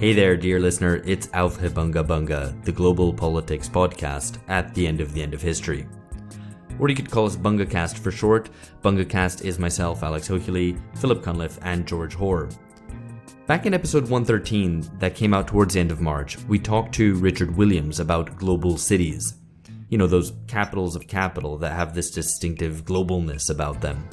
Hey there, dear listener, it's Aufhe Bunga Bunga, the global politics podcast at the end of history. Or you could call us BungaCast for short. BungaCast is myself, Alex Hochuli, Philip Cunliffe, and George Hoare. Back in episode 113 that came out towards the end of March, we talked to Richard Williams about global cities. You know, those capitals of capital that have this distinctive globalness about them.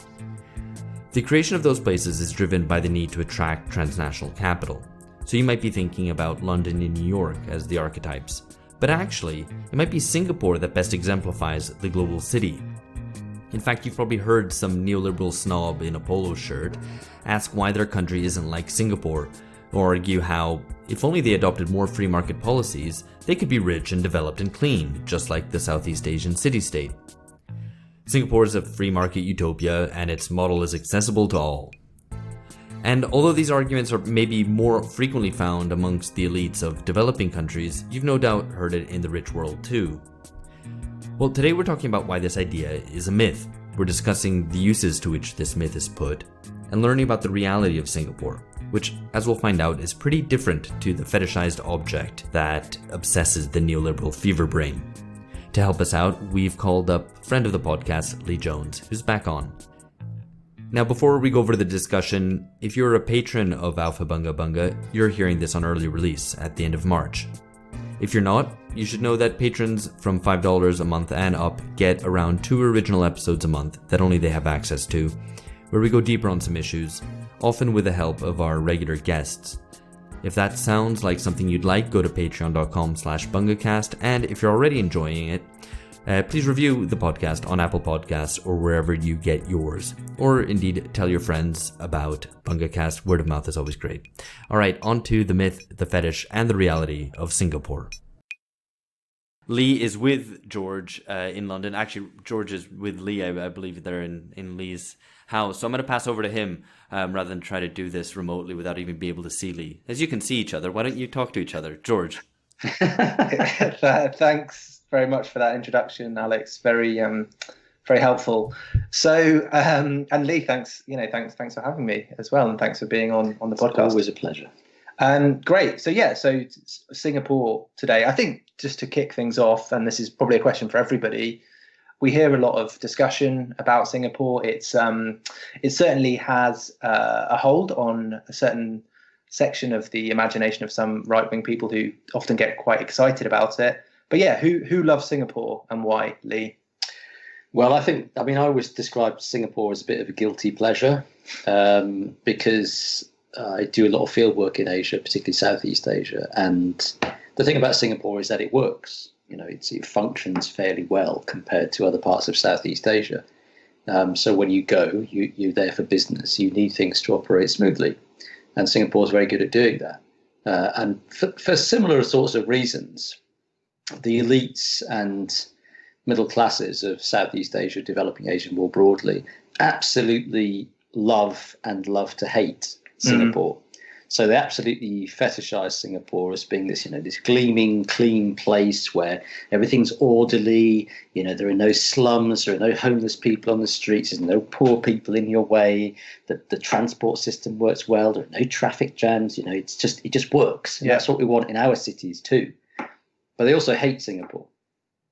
The creation of those places is driven by the need to attract transnational capital. So you might be thinking about London and New York as the archetypes, but actually, it might be Singapore that best exemplifies the global city. In fact, you've probably heard some neoliberal snob in a polo shirt ask why their country isn't like Singapore, or argue how, if only they adopted more free market policies, they could be rich and developed and clean, just like the Southeast Asian city-state. Singapore is a free market utopia, and its model is accessible to all. And although these arguments are maybe more frequently found amongst the elites of developing countries, you've no doubt heard it in the rich world too. Well, today we're talking about why this idea is a myth. We're discussing the uses to which this myth is put, and learning about the reality of Singapore, which, as we'll find out, is pretty different to the fetishized object that obsesses the neoliberal fever brain. To help us out, we've called up friend of the podcast, Lee Jones, who's back on. Now, before we go over the discussion, if you're a patron of Aufhe Bunga Bunga, you're hearing this on early release at the end of March. If you're not, you should know that patrons from $5 a month and up get around 2 original episodes a month that only they have access to, where we go deeper on some issues, often with the help of our regular guests. If that sounds like something you'd like, go to patreon.com/bungacast, and if you're already enjoying it, please review the podcast on Apple Podcasts or wherever you get yours. Or indeed, tell your friends about BungaCast. Word of mouth is always great. All right, on to the myth, the fetish, and the reality of Singapore. Lee is with George in London. Actually, George is with Lee, I believe they're in Lee's house. So I'm going to pass over to him rather than try to do this remotely without even being able to see Lee. As you can see each other, why don't you talk to each other? George. Thanks very much for that introduction, Alex. Very helpful. So, and Lee, thanks for having me as well, and thanks for being on the podcast. Always a pleasure. Great. So Singapore today. I think just to kick things off, and this is probably a question for everybody. We hear a lot of discussion about Singapore. It certainly has a hold on a certain section of the imagination of some right-wing people who often get quite excited about it. But yeah, who loves Singapore and why, Lee? Well, I always describe Singapore as a bit of a guilty pleasure because I do a lot of field work in Asia, particularly Southeast Asia. And the thing about Singapore is that it works. You know, it functions fairly well compared to other parts of Southeast Asia. So when you go, you're there for business. You need things to operate smoothly. And Singapore is very good at doing that. And for similar sorts of reasons, the elites and middle classes of Southeast Asia, developing Asia more broadly, absolutely love to hate Singapore. So they absolutely fetishize Singapore as being this, this gleaming, clean place where everything's orderly. There are no slums, there are no homeless people on the streets, there's no poor people in your way. The transport system works well. There are no traffic jams. it just works. And that's what we want in our cities too. But they also hate Singapore.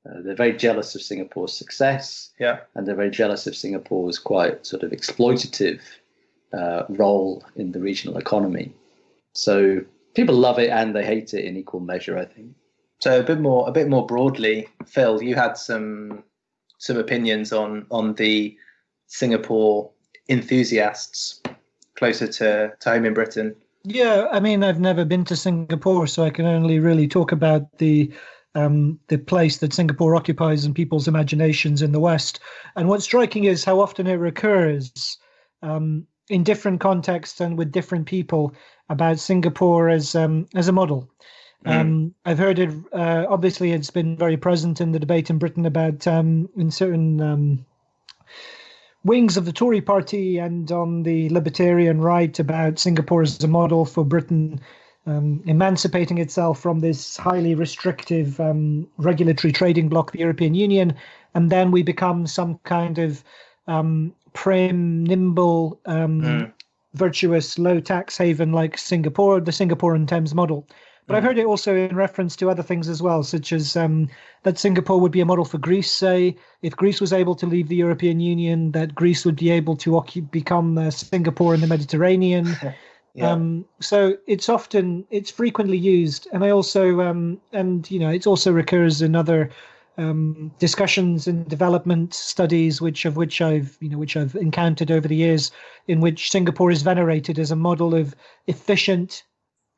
They're very jealous of Singapore's success. Yeah, and they're very jealous of Singapore's quite sort of exploitative role in the regional economy. So people love it and they hate it in equal measure, I think. So a bit more broadly, Phil, you had some opinions on the Singapore enthusiasts closer to home in Britain. Yeah, I've never been to Singapore, so I can only really talk about the place that Singapore occupies in people's imaginations in the West. And what's striking is how often it recurs in different contexts and with different people about Singapore as a model. I've heard it. Obviously, it's been very present in the debate in Britain about in certain wings of the Tory party and on the libertarian right about Singapore as a model for Britain emancipating itself from this highly restrictive regulatory trading bloc, the European Union, and then we become some kind of prim, nimble, virtuous, low tax haven like Singapore, the Singapore and Thames model. But I've heard it also in reference to other things as well, such as that Singapore would be a model for Greece, say, if Greece was able to leave the European Union, that Greece would be able to become Singapore in the Mediterranean. So it's frequently used. And I also, it also recurs in other discussions and development studies, which I've encountered over the years, in which Singapore is venerated as a model of efficient,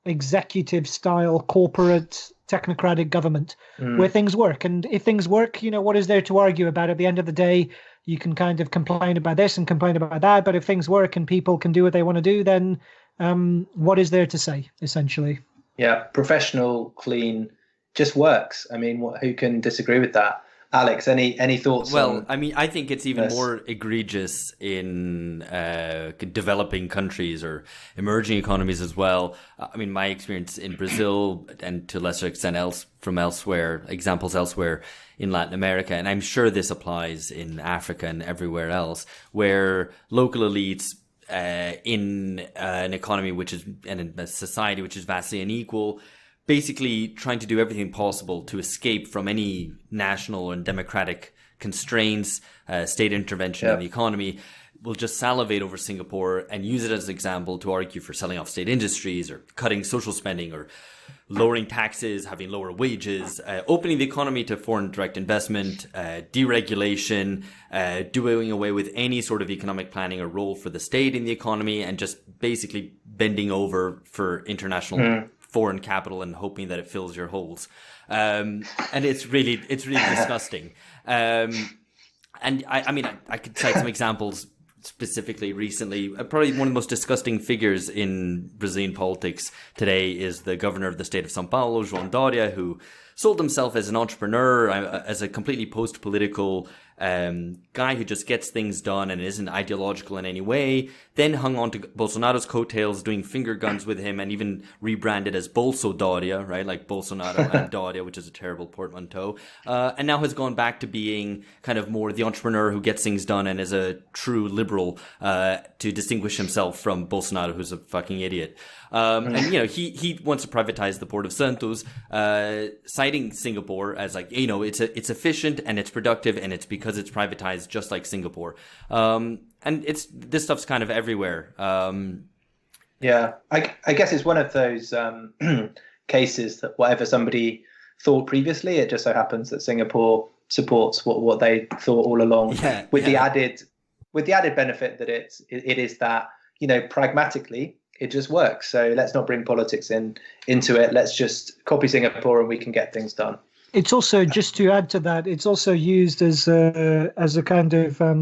executive style corporate technocratic government where things work. And if things work, what is there to argue about? At the end of the day, you can kind of complain about this and complain about that, but if things work and people can do what they want to do, then what is there to say, essentially? Professional, clean, just works. I mean, who can disagree with that? Alex, any thoughts? Well, I mean, I think it's even more egregious in developing countries or emerging economies as well. I mean, my experience in Brazil, and to a lesser extent examples elsewhere in Latin America, and I'm sure this applies in Africa and everywhere else, where local elites in an economy and in a society which is vastly unequal, basically trying to do everything possible to escape from any national and democratic constraints, state intervention in the economy, will just salivate over Singapore and use it as an example to argue for selling off state industries or cutting social spending or lowering taxes, having lower wages, opening the economy to foreign direct investment, deregulation, doing away with any sort of economic planning or role for the state in the economy, and just basically bending over for international foreign capital and hoping that it fills your holes. And it's really disgusting. And I mean, I could cite some examples specifically recently. Probably one of the most disgusting figures in Brazilian politics today is the governor of the state of São Paulo, João Doria, who sold himself as an entrepreneur, as a completely post-political guy who just gets things done and isn't ideological in any way, then hung on to Bolsonaro's coattails, doing finger guns with him, and even rebranded as Bolso Doria, right? Like Bolsonaro and Doria, which is a terrible portmanteau. And now has gone back to being kind of more the entrepreneur who gets things done and is a true liberal, to distinguish himself from Bolsonaro, who's a fucking idiot. And, he wants to privatize the port of Santos, citing Singapore as like, it's efficient and it's productive and it's because it's privatized just like Singapore. And this stuff's kind of everywhere. I guess it's one of those cases that whatever somebody thought previously, it just so happens that Singapore supports what they thought all along, with the added benefit that it is that, pragmatically, it just works. So let's not bring politics into it. Let's just copy Singapore and we can get things done. It's also, just to add to that, it's also used as a kind of, how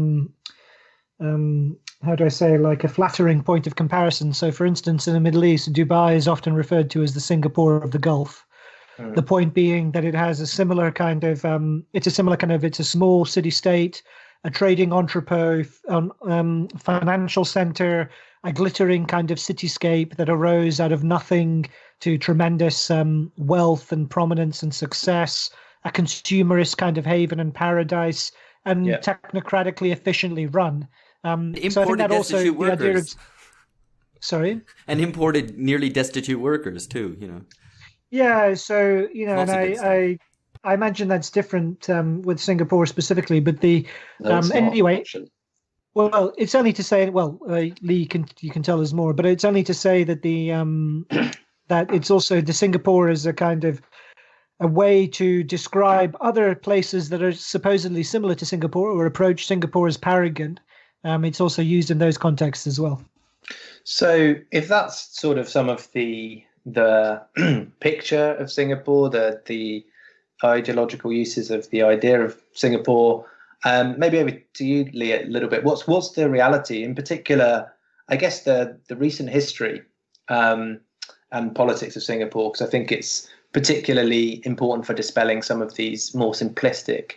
do I say, like a flattering point of comparison. So, for instance, in the Middle East, Dubai is often referred to as the Singapore of the Gulf. The point being that it has a similar kind of, it's a small city state, a trading entrepot, financial center, a glittering kind of cityscape that arose out of nothing to tremendous wealth and prominence and success, a consumerist kind of haven and paradise, and technocratically efficiently run. So I think that also the idea of, sorry, and imported nearly destitute workers too. Yeah, so and I imagine that's different with Singapore specifically, but anyway. Well, it's only to say. Well, Lee, you can tell us more, but it's only to say that that it's also the Singapore is a kind of a way to describe other places that are supposedly similar to Singapore or approach Singapore as paragon. It's also used in those contexts as well. So, if that's sort of some of the picture of Singapore, the ideological uses of the idea of Singapore. Maybe over to you, Lee, a little bit. What's the reality, in particular? I guess the recent history and politics of Singapore, because I think it's particularly important for dispelling some of these more simplistic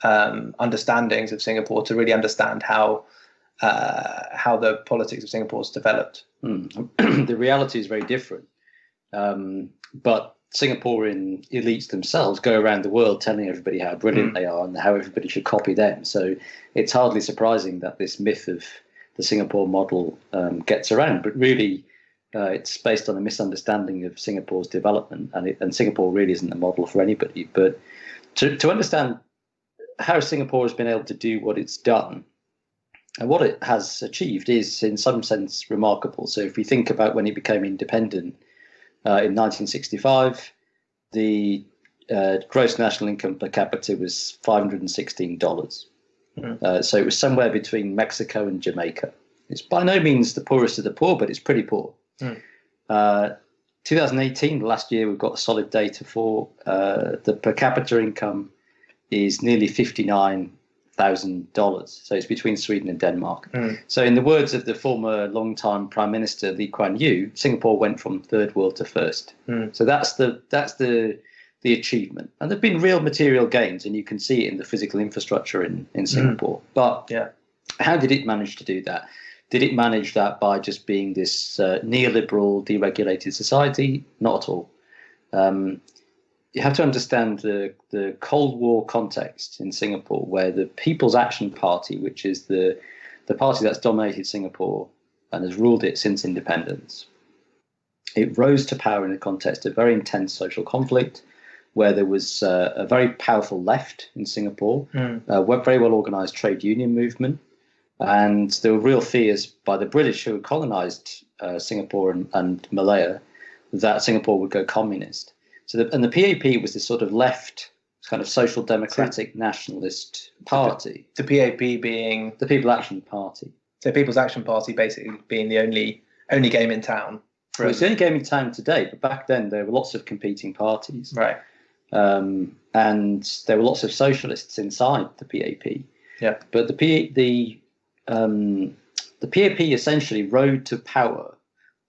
understandings of Singapore to really understand how the politics of Singapore has developed. The reality is very different, but Singaporean elites themselves go around the world telling everybody how brilliant they are and how everybody should copy them. So it's hardly surprising that this myth of the Singapore model gets around. But really, it's based on a misunderstanding of Singapore's development, and Singapore really isn't a model for anybody. But to understand how Singapore has been able to do what it's done, and what it has achieved is, in some sense, remarkable. So if we think about when it became independent in 1965, the gross national income per capita was $516. So it was somewhere between Mexico and Jamaica. It's by no means the poorest of the poor, but it's pretty poor. 2018, the last year we've got solid data for, the per capita income is nearly $59,000. So it's between Sweden and Denmark. So in the words of the former long-time Prime Minister Lee Kuan Yew, Singapore went from third world to first. So that's the achievement. And there have been real material gains, and you can see it in the physical infrastructure in Singapore. But how did it manage to do that? Did it manage that by just being this neoliberal, deregulated society? Not at all. You have to understand the Cold War context in Singapore, where the People's Action Party, which is the party that's dominated Singapore and has ruled it since independence, it rose to power in the context of very intense social conflict, where there was a very powerful left in Singapore, a very well organized trade union movement, and there were real fears by the British, who had colonized Singapore and Malaya, that Singapore would go communist. So the PAP was this sort of left, kind of social democratic nationalist party. The PAP being the People Action Party. So People's Action Party basically being the only game in town. Well, it's the only game in town today, but back then there were lots of competing parties. Right. And there were lots of socialists inside the PAP. Yeah. But the PAP essentially rode to power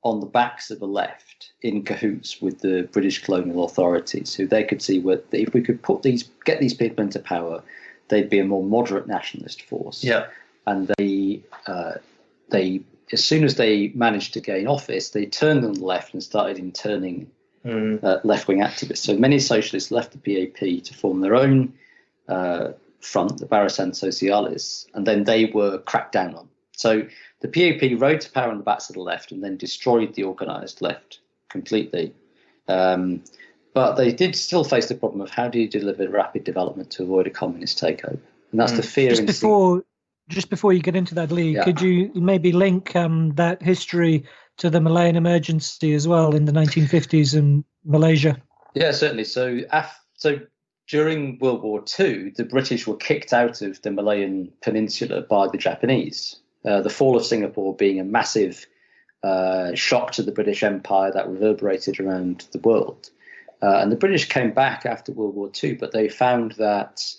on the backs of the left, in cahoots with the British colonial authorities, who they could see if we could get these people into power, they'd be a more moderate nationalist force. Yeah. And they as soon as they managed to gain office, they turned on the left and started interning left-wing activists. So many socialists left the PAP to form their own front, the Barisan Socialis, and then they were cracked down on. So the PAP rode to power on the backs of the left and then destroyed the organised left completely. But they did still face the problem of how do you deliver rapid development to avoid a communist takeover? And that's the fear. Just before you get into that, Lee, could you maybe link that history to the Malayan emergency as well in the 1950s in Malaysia? Yeah, certainly. So during World War II, the British were kicked out of the Malayan Peninsula by the Japanese. The fall of Singapore being a massive shock to the British Empire that reverberated around the world. And the British came back after World War II, but they found that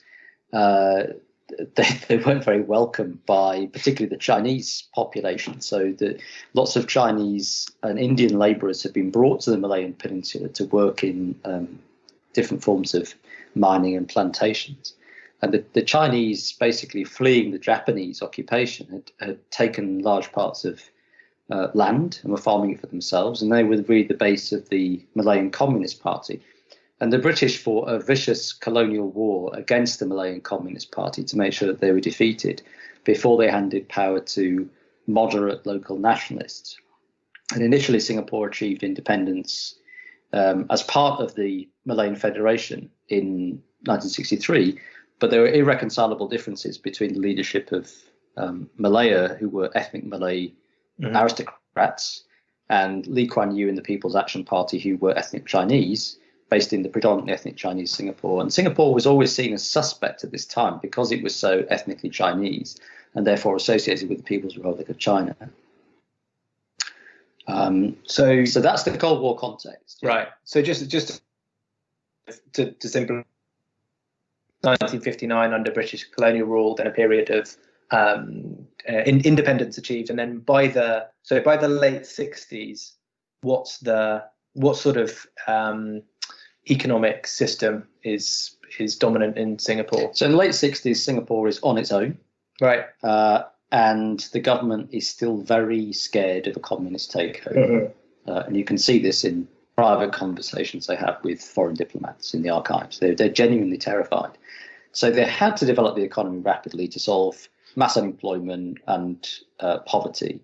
they weren't very welcome by particularly the Chinese population. So lots of Chinese and Indian labourers had been brought to the Malayan Peninsula to work in different forms of mining and plantations. And the Chinese, basically fleeing the Japanese occupation, had taken large parts of land and were farming it for themselves. And they were really the base of the Malayan Communist Party. And the British fought a vicious colonial war against the Malayan Communist Party to make sure that they were defeated before they handed power to moderate local nationalists. And initially, Singapore achieved independence as part of the Malayan Federation in 1963. But there were irreconcilable differences between the leadership of Malaya, who were ethnic Malay aristocrats, and Lee Kuan Yew and the People's Action Party, who were ethnic Chinese, based in the predominantly ethnic Chinese Singapore. And Singapore was always seen as suspect at this time because it was so ethnically Chinese and therefore associated with the People's Republic of China. So that's the Cold War context. Right. So just to simplify, 1959 under British colonial rule, then a period of independence achieved, and then by the late 60s, what sort of economic system is dominant in Singapore? So in the late 60s, Singapore is on its own, right? And the government is still very scared of a communist takeover, and you can see this in private conversations they have with foreign diplomats in the archives. They're genuinely terrified. So they had to develop the economy rapidly to solve mass unemployment and poverty.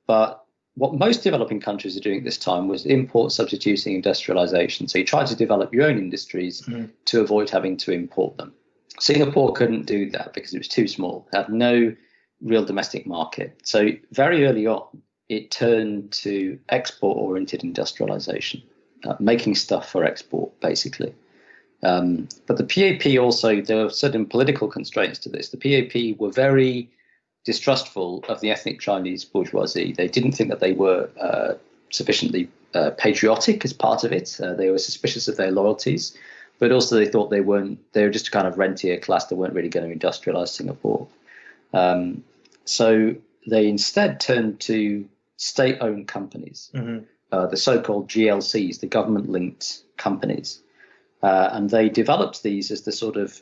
But what most developing countries are doing at this time was import substituting industrialization. So you try to develop your own industries to avoid having to import them. Singapore couldn't do that because it was too small, it had no real domestic market. So very early on, it turned to export-oriented industrialization, making stuff for export, basically. But the PAP also, there were certain political constraints to this. The PAP were very distrustful of the ethnic Chinese bourgeoisie. They didn't think that they were sufficiently patriotic as part of it. They were suspicious of their loyalties, but also they thought they were just a kind of rentier class that weren't really going to industrialize Singapore. So they instead turned to state-owned companies, the so-called GLCs, the government-linked companies. And they developed these as the sort of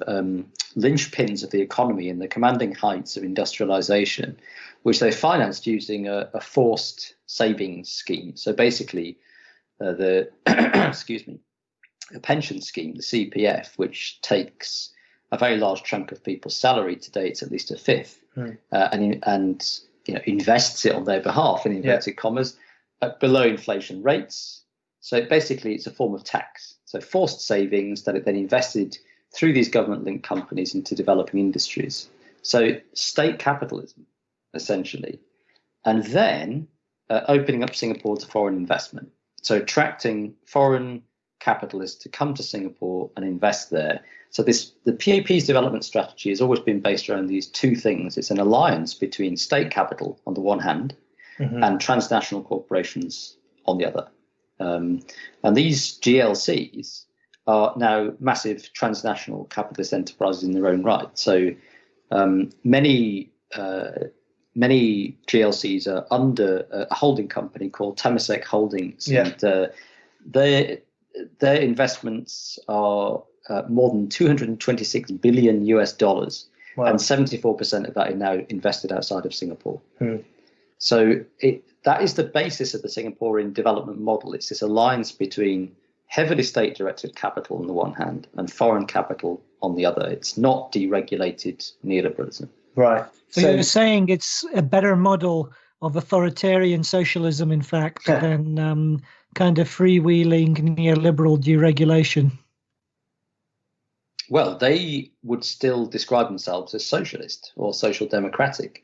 linchpins of the economy in the commanding heights of industrialization, which they financed using a forced savings scheme. So basically, the a pension scheme, the CPF, which takes a very large chunk of people's salary. Today, it's at least a fifth, and invests it on their behalf in inverted commas at below inflation rates. So basically, it's a form of tax. So forced savings that it then invested through these government-linked companies into developing industries. So state capitalism, essentially. And then opening up Singapore to foreign investment. So attracting foreign capitalists to come to Singapore and invest there. So the PAP's development strategy has always been based around these two things. It's an alliance between state capital on the one hand and transnational corporations on the other. And these GLCs are now massive transnational capitalist enterprises in their own right. So many GLCs are under a holding company called Temasek Holdings. Yeah. And their investments are more than $226 billion US dollars. Wow. And 74% of that is now invested outside of Singapore. So that is the basis of the Singaporean development model. It's this alliance between heavily state-directed capital on the one hand and foreign capital on the other. It's not deregulated neoliberalism. Right. So you're saying it's a better model of authoritarian socialism, in fact, than kind of freewheeling neoliberal deregulation. Well, they would still describe themselves as socialist or social democratic.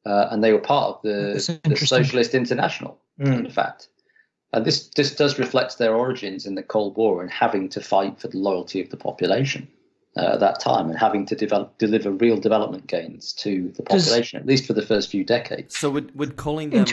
And they were part of the Socialist International, in fact. And this does reflect their origins in the Cold War and having to fight for the loyalty of the population at that time and having to deliver real development gains to the population, at least for the first few decades. So would calling them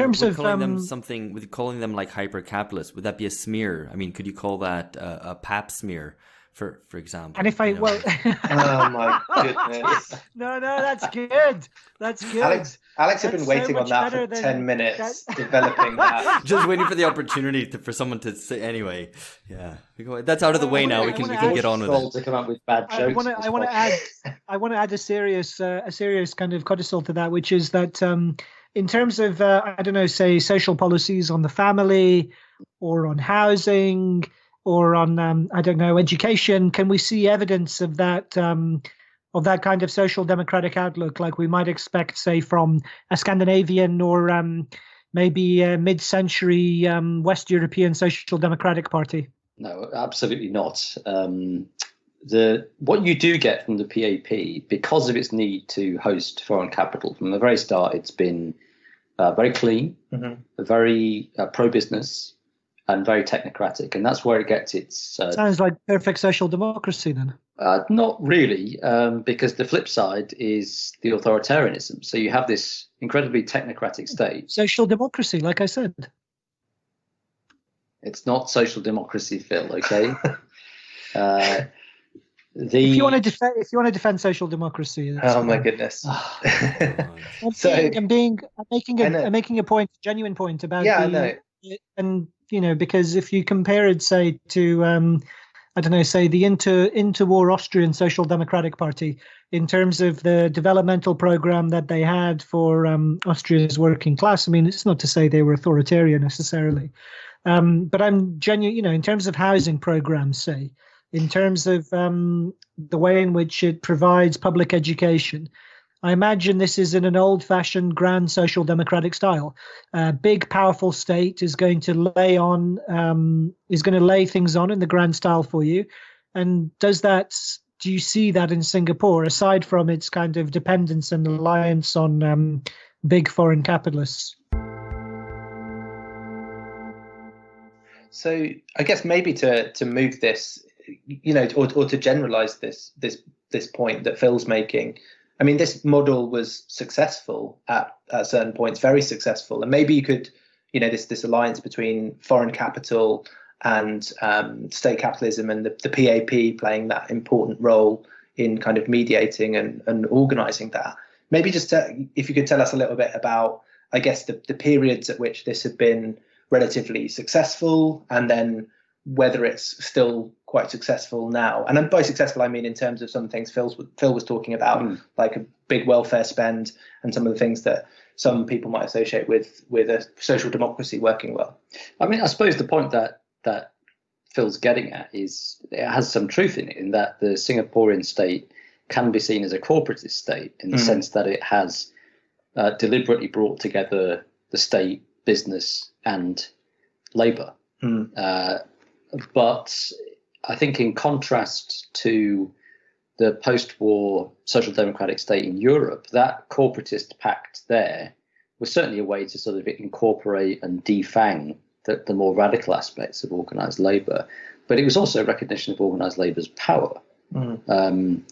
calling them like hyper-capitalist, would that be a smear? I mean, could you call that a pap smear? For example, and if oh my goodness! no, that's good. That's good. Alex had been waiting on that for 10 minutes, developing that. Just waiting for the opportunity for someone to say. Anyway, yeah, that's out of the way now. We can get on with it. To come up with bad jokes. I want to add a serious kind of codicil to that, which is that in terms of say social policies on the family or on housing. Or on, education, can we see evidence of that kind of social democratic outlook, like we might expect, say, from a Scandinavian or maybe a mid-century West European Social Democratic Party? No, absolutely not. What you do get from the PAP, because of its need to host foreign capital, from the very start, it's been very clean, very pro-business, and very technocratic, and that's where it gets its... Sounds like perfect social democracy, then. Not really, because the flip side is the authoritarianism. So you have this incredibly technocratic state. Social democracy, like I said. It's not social democracy, Phil, okay? If you want to defend social democracy... Oh, my goodness. I'm making a point, a genuine point about I know. And because if you compare it, say, to say the interwar Austrian Social Democratic Party, in terms of the developmental program that they had for Austria's working class, I mean, it's not to say they were authoritarian necessarily, but I'm genuine. In terms of housing programs, say, in terms of the way in which it provides public education. I imagine this is in an old-fashioned grand social democratic style. A big, powerful state is going to lay things on in the grand style for you. And do you see that in Singapore, aside from its kind of dependence and reliance on big foreign capitalists? So I guess maybe to move this, or to generalize this point that Phil's making. I mean, this model was successful at certain points, very successful, and maybe you could, this alliance between foreign capital and state capitalism and the PAP playing that important role in kind of mediating and organizing that. Maybe just if you could tell us a little bit about, I guess, the periods at which this had been relatively successful, and then whether it's still quite successful now. And by successful, I mean in terms of some things Phil was talking about, like a big welfare spend and some of the things that some people might associate with a social democracy working well. I mean, I suppose the point that Phil's getting at is it has some truth in it, in that the Singaporean state can be seen as a corporatist state in the sense that it has deliberately brought together the state, business and labour. But I think in contrast to the post-war social democratic state in Europe, that corporatist pact there was certainly a way to sort of incorporate and defang the more radical aspects of organised labour. But it was also a recognition of organised labour's power. And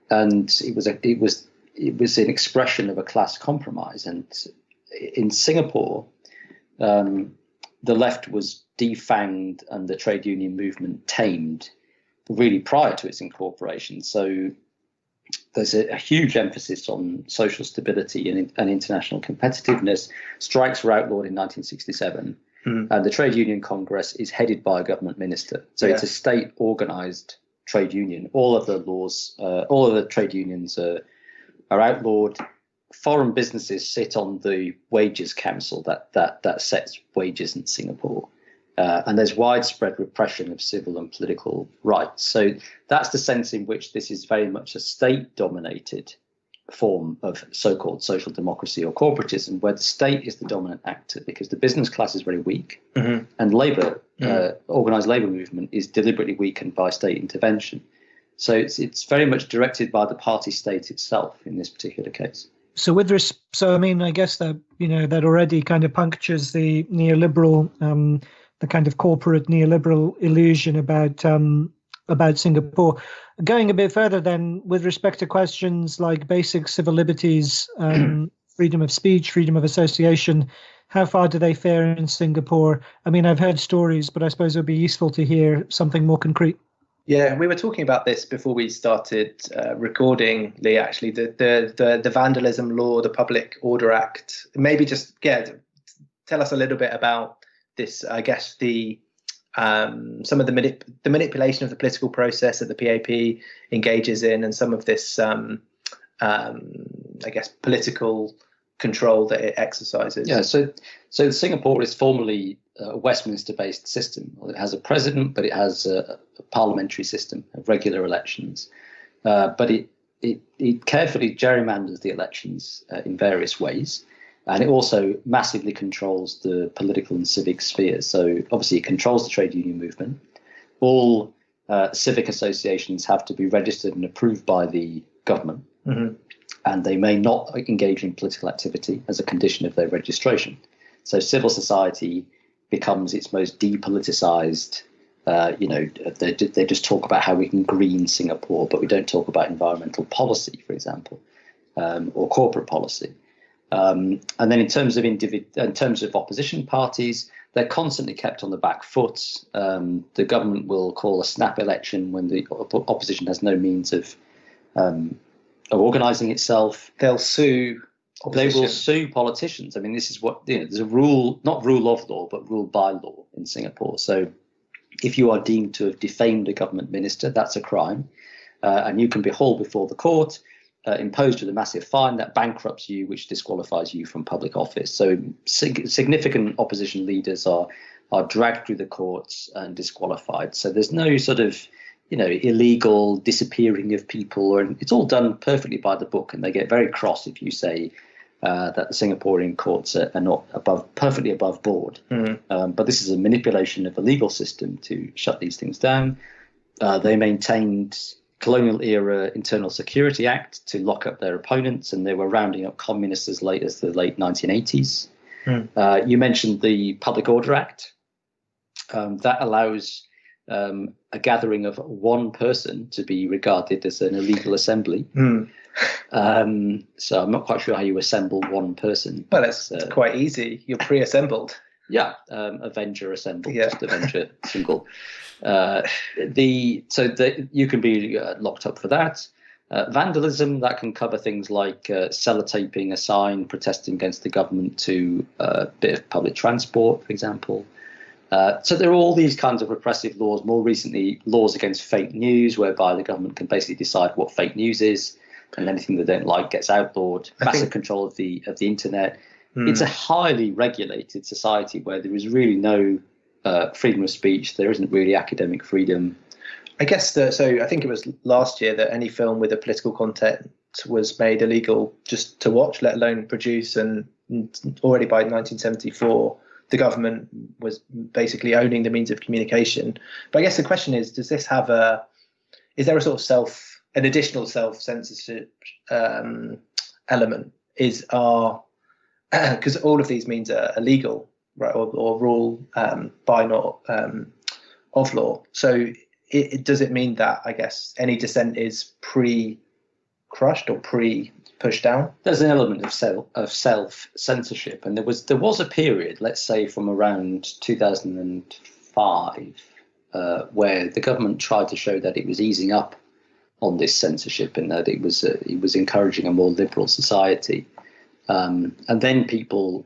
it was an expression of a class compromise. And in Singapore, the left was defanged and the trade union movement tamed really prior to its incorporation. So there's a huge emphasis on social stability and international competitiveness. Strikes were outlawed in 1967, and the Trade Union Congress is headed by a government minister. So it's a state-organised trade union. All of the laws, all of the trade unions are outlawed. Foreign businesses sit on the wages council that sets wages in Singapore. And there's widespread repression of civil and political rights. So that's the sense in which this is very much a state-dominated form of so-called social democracy or corporatism, where the state is the dominant actor because the business class is very weak, and labour, organised labour movement is deliberately weakened by state intervention. So it's very much directed by the party state itself in this particular case. So I mean, I guess that that already kind of punctures the neoliberal, the kind of corporate neoliberal illusion about Singapore. Going a bit further, then, with respect to questions like basic civil liberties, freedom of speech, freedom of association, how far do they fare in Singapore? I mean, I've heard stories, but I suppose it would be useful to hear something more concrete. Yeah, we were talking about this before we started recording, Lee, actually, the vandalism law, the Public Order Act. Maybe just tell us a little bit about this, I guess, some of the manipulation of the political process that the PAP engages in, and some of this, I guess, political control that it exercises. Yeah, so Singapore is formally a Westminster-based system. It has a president, but it has a parliamentary system of regular elections. But it carefully gerrymanders the elections in various ways. And it also massively controls the political and civic spheres. So obviously it controls the trade union movement. All civic associations have to be registered and approved by the government. And they may not engage in political activity as a condition of their registration. So civil society becomes its most depoliticized. They just talk about how we can green Singapore, but we don't talk about environmental policy, for example, or corporate policy. And then in terms of opposition parties, they're constantly kept on the back foot. The government will call a snap election when the opposition has no means of organising itself. They'll sue opposition. They will sue politicians. I mean, this is what, there's a rule, not rule of law, but rule by law in Singapore. So if you are deemed to have defamed a government minister, that's a crime. And you can be hauled before the court, imposed with a massive fine that bankrupts you, which disqualifies you from public office. So significant opposition leaders are dragged through the courts and disqualified. So there's no sort of illegal disappearing of people, and it's all done perfectly by the book. And they get very cross if you say that the Singaporean courts are not perfectly above board. But this is a manipulation of the legal system to shut these things down. They maintained colonial era Internal Security Act to lock up their opponents, and they were rounding up communists as late as the late 1980s. You mentioned the Public Order Act. That allows a gathering of one person to be regarded as an illegal assembly. So I'm not quite sure how you assemble one person. Well, it's quite easy. You're pre-assembled. Yeah, Avenger assembled, just Avenger single. You can be locked up for that. Vandalism, that can cover things like sellotaping a sign protesting against the government to a bit of public transport, for example. So there are all these kinds of repressive laws. More recently, laws against fake news, whereby the government can basically decide what fake news is, and anything they don't like gets outlawed. Massive control of the internet. It's a highly regulated society where there is really no freedom of speech. There isn't really academic freedom. I guess so I think it was last year that any film with a political content was made illegal just to watch, let alone produce. And already by 1974, the government was basically owning the means of communication. But I guess the question is, does this have is there a sort of an additional self-censorship element? Because all of these means are illegal, right, or rule by not of law. So does it mean that, I guess, any dissent is pre-crushed or pre-pushed down? There's an element of self-censorship, and there was a period, let's say from around 2005, where the government tried to show that it was easing up on this censorship and that it was encouraging a more liberal society. And then people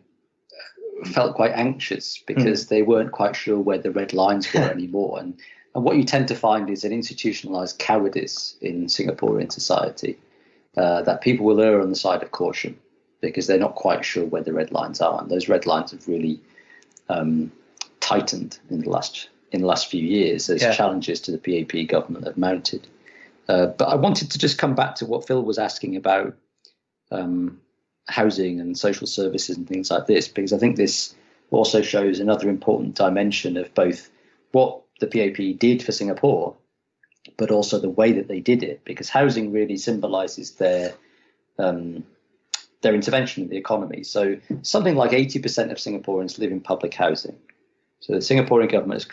felt quite anxious because they weren't quite sure where the red lines were anymore. And what you tend to find is an institutionalized cowardice in Singaporean society, that people will err on the side of caution because they're not quite sure where the red lines are. And those red lines have really tightened in the last few years as challenges to the PAP government have mounted. But I wanted to just come back to what Phil was asking about housing and social services and things like this, because I think this also shows another important dimension of both what the PAP did for Singapore, but also the way that they did it, because housing really symbolises their intervention in the economy. So something like 80% of Singaporeans live in public housing. So the Singaporean government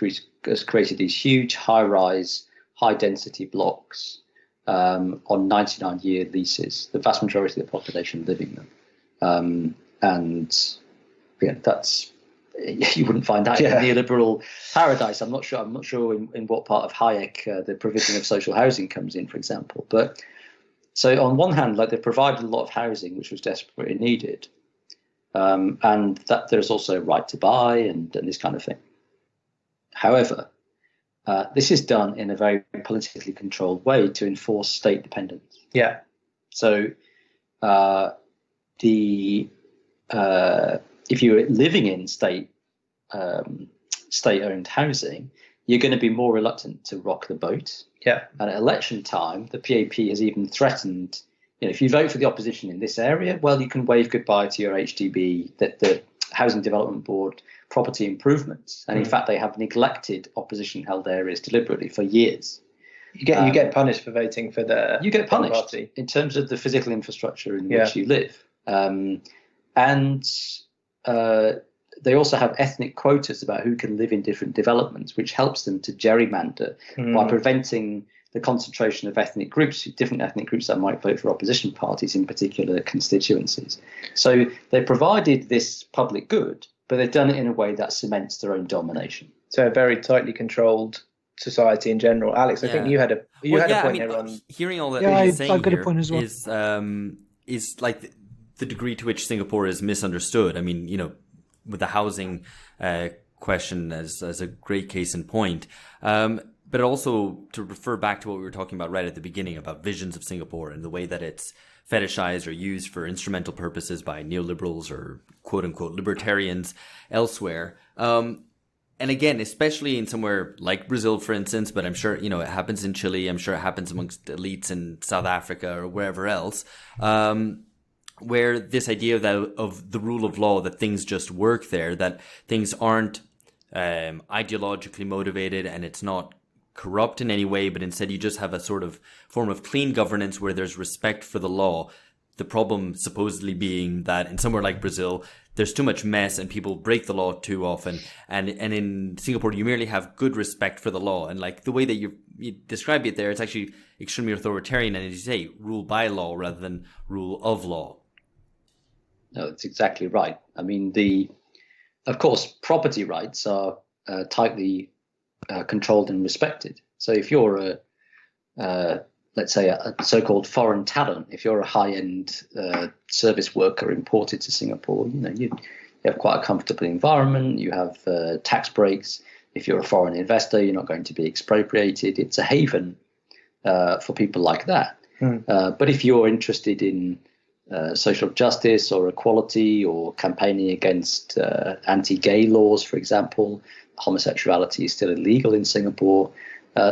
has created these huge high-rise, high-density blocks on 99-year leases, the vast majority of the population living them. And that's, you wouldn't find that in a neoliberal paradise. I'm not sure in what part of Hayek the provision of social housing comes in, for example. But so on one hand, like, they provided a lot of housing which was desperately needed, and that there's also a right to buy and this kind of thing. However, this is done in a very politically controlled way to enforce state dependence. Yeah. So if you're living in state-owned housing, you're going to be more reluctant to rock the boat. Yeah. And at election time, the PAP has even threatened, if you vote for the opposition in this area, well, you can wave goodbye to your HDB, the Housing Development Board property improvements. And in fact, they have neglected opposition-held areas deliberately for years. You get punished for voting for the You get punished party in terms of the physical infrastructure in which you live. They also have ethnic quotas about who can live in different developments, which helps them to gerrymander by preventing the concentration of ethnic groups, different ethnic groups that might vote for opposition parties in particular constituencies. So they provided this public good, but they've done it in a way that cements their own domination. So a very tightly controlled society in general. Alex, I think you had a point here on hearing all that. I've got a point as well. Is like the degree to which Singapore is misunderstood. I mean, with the housing question as a great case in point. But also to refer back to what we were talking about right at the beginning about visions of Singapore and the way that it's fetishized or used for instrumental purposes by neoliberals or quote unquote libertarians elsewhere. And again, especially in somewhere like Brazil, for instance, but I'm sure, it happens in Chile. I'm sure it happens amongst elites in South Africa or wherever else, where this idea of the rule of law, that things just work there, that things aren't ideologically motivated and it's not corrupt in any way, but instead you just have a sort of form of clean governance where there's respect for the law. The problem supposedly being that in somewhere like Brazil, there's too much mess and people break the law too often. And in Singapore, you merely have good respect for the law. And like the way that you describe it there, it's actually extremely authoritarian. And as you say, rule by law rather than rule of law. No, that's exactly right. I mean, of course, property rights are tightly controlled and respected. So if you're let's say a so-called foreign talent, if you're a high-end service worker imported to Singapore, you have quite a comfortable environment. You have tax breaks. If you're a foreign investor, you're not going to be expropriated. It's a haven for people like that. But if you're interested in social justice or equality or campaigning against anti-gay laws, for example, homosexuality is still illegal in Singapore,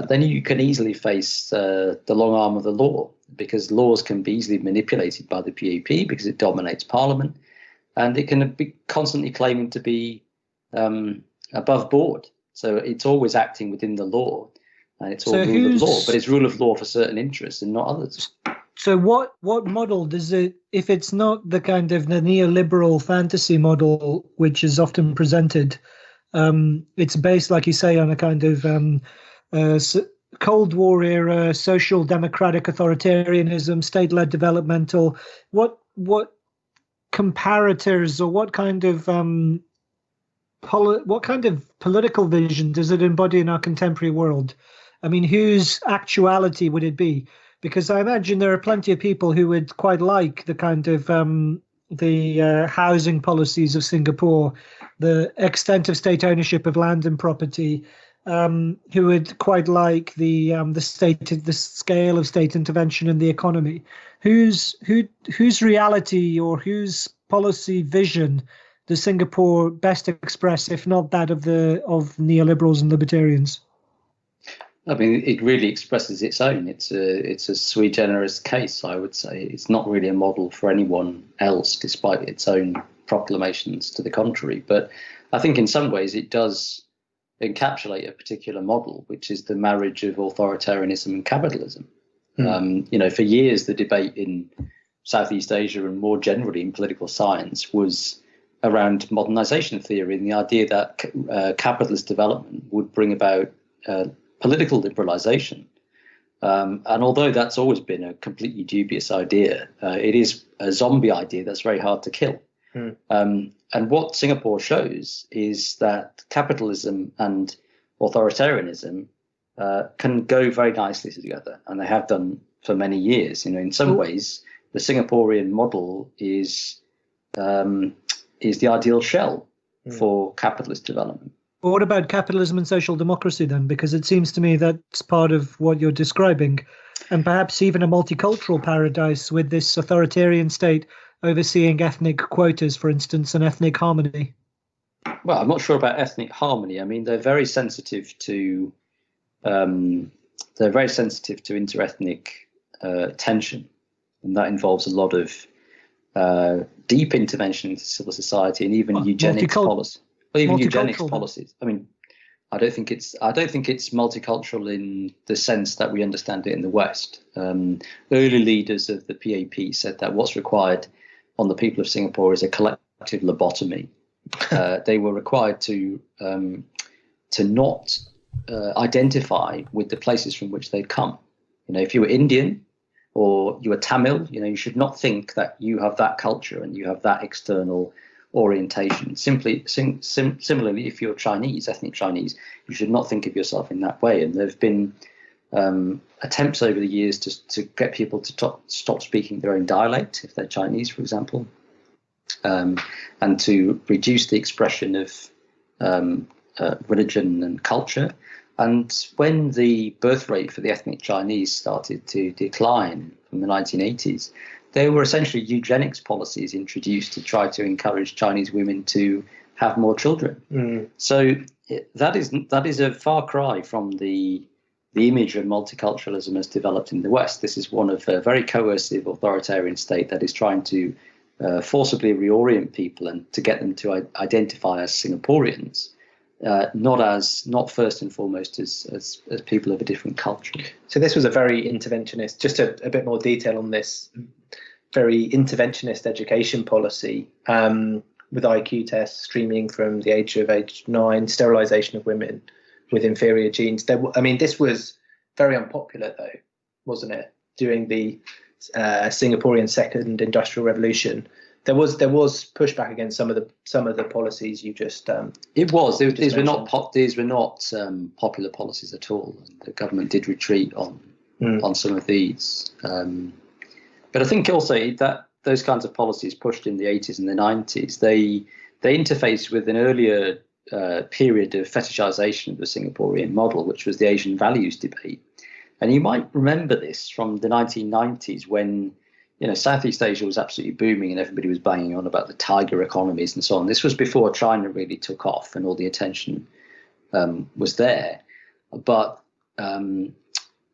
then you can easily face the long arm of the law, because laws can be easily manipulated by the PAP because it dominates Parliament, and it can be constantly claiming to be above board. So it's always acting within the law, and it's all rule of law, but it's rule of law for certain interests and not others. So what model does it, if it's not the kind of the neoliberal fantasy model which is often presented, it's based, like you say, on a kind of Cold War era social democratic authoritarianism, state-led developmental. What comparators or what kind of political vision does it embody in our contemporary world? I mean, whose actuality would it be? Because I imagine there are plenty of people who would quite like the kind of the housing policies of Singapore, the extent of state ownership of land and property, who would quite like the scale of state intervention in the economy. Whose reality or whose policy vision does Singapore best express, if not that of neoliberals and libertarians? I mean, it really expresses its own. It's a sui generis case, I would say. It's not really a model for anyone else, despite its own proclamations to the contrary. But I think in some ways it does encapsulate a particular model, which is the marriage of authoritarianism and capitalism. For years, the debate in Southeast Asia and more generally in political science was around modernization theory and the idea that capitalist development would bring about political liberalization. And although that's always been a completely dubious idea, it is a zombie idea that's very hard to kill. And what Singapore shows is that capitalism and authoritarianism can go very nicely together, and they have done for many years. In some ways, the Singaporean model is the ideal shell for capitalist development. But what about capitalism and social democracy then? Because it seems to me that's part of what you're describing, and perhaps even a multicultural paradise with this authoritarian state overseeing ethnic quotas, for instance, and ethnic harmony. Well, I'm not sure about ethnic harmony. I mean, they're very sensitive to interethnic tension, and that involves a lot of deep intervention into civil society and even eugenics policy. Well, even eugenics policies. I mean, I don't think it's multicultural in the sense that we understand it in the West. Early leaders of the PAP said that what's required on the people of Singapore is a collective lobotomy. They were required to not identify with the places from which they'd come. If you were Indian or you were Tamil, you should not think that you have that culture and you have that external orientation. Similarly, if you're Chinese, ethnic Chinese, you should not think of yourself in that way. And there have been attempts over the years to get people to stop speaking their own dialect, if they're Chinese, for example, and to reduce the expression of religion and culture. And when the birth rate for the ethnic Chinese started to decline from the 1980s, there were essentially eugenics policies introduced to try to encourage Chinese women to have more children. So that is a far cry from the image of multiculturalism as developed in the West. This is one of a very coercive authoritarian state that is trying to forcibly reorient people and to get them to identify as Singaporeans, not first and foremost as people of a different culture. So this was a very interventionist, just a bit more detail on this, very interventionist education policy, with IQ tests streaming from the age 9, sterilisation of women with inferior genes. This was very unpopular, though, wasn't it? During the Singaporean Second Industrial Revolution, there was pushback against some of the policies you just. These were not popular policies at all. The government did retreat on some of these, but I think also that those kinds of policies pushed in the 80s and the 90s, they interfaced with an earlier period of fetishization of the Singaporean model, which was the Asian values debate. And you might remember this from the 1990s when, Southeast Asia was absolutely booming and everybody was banging on about the tiger economies and so on. This was before China really took off and all the attention was there. But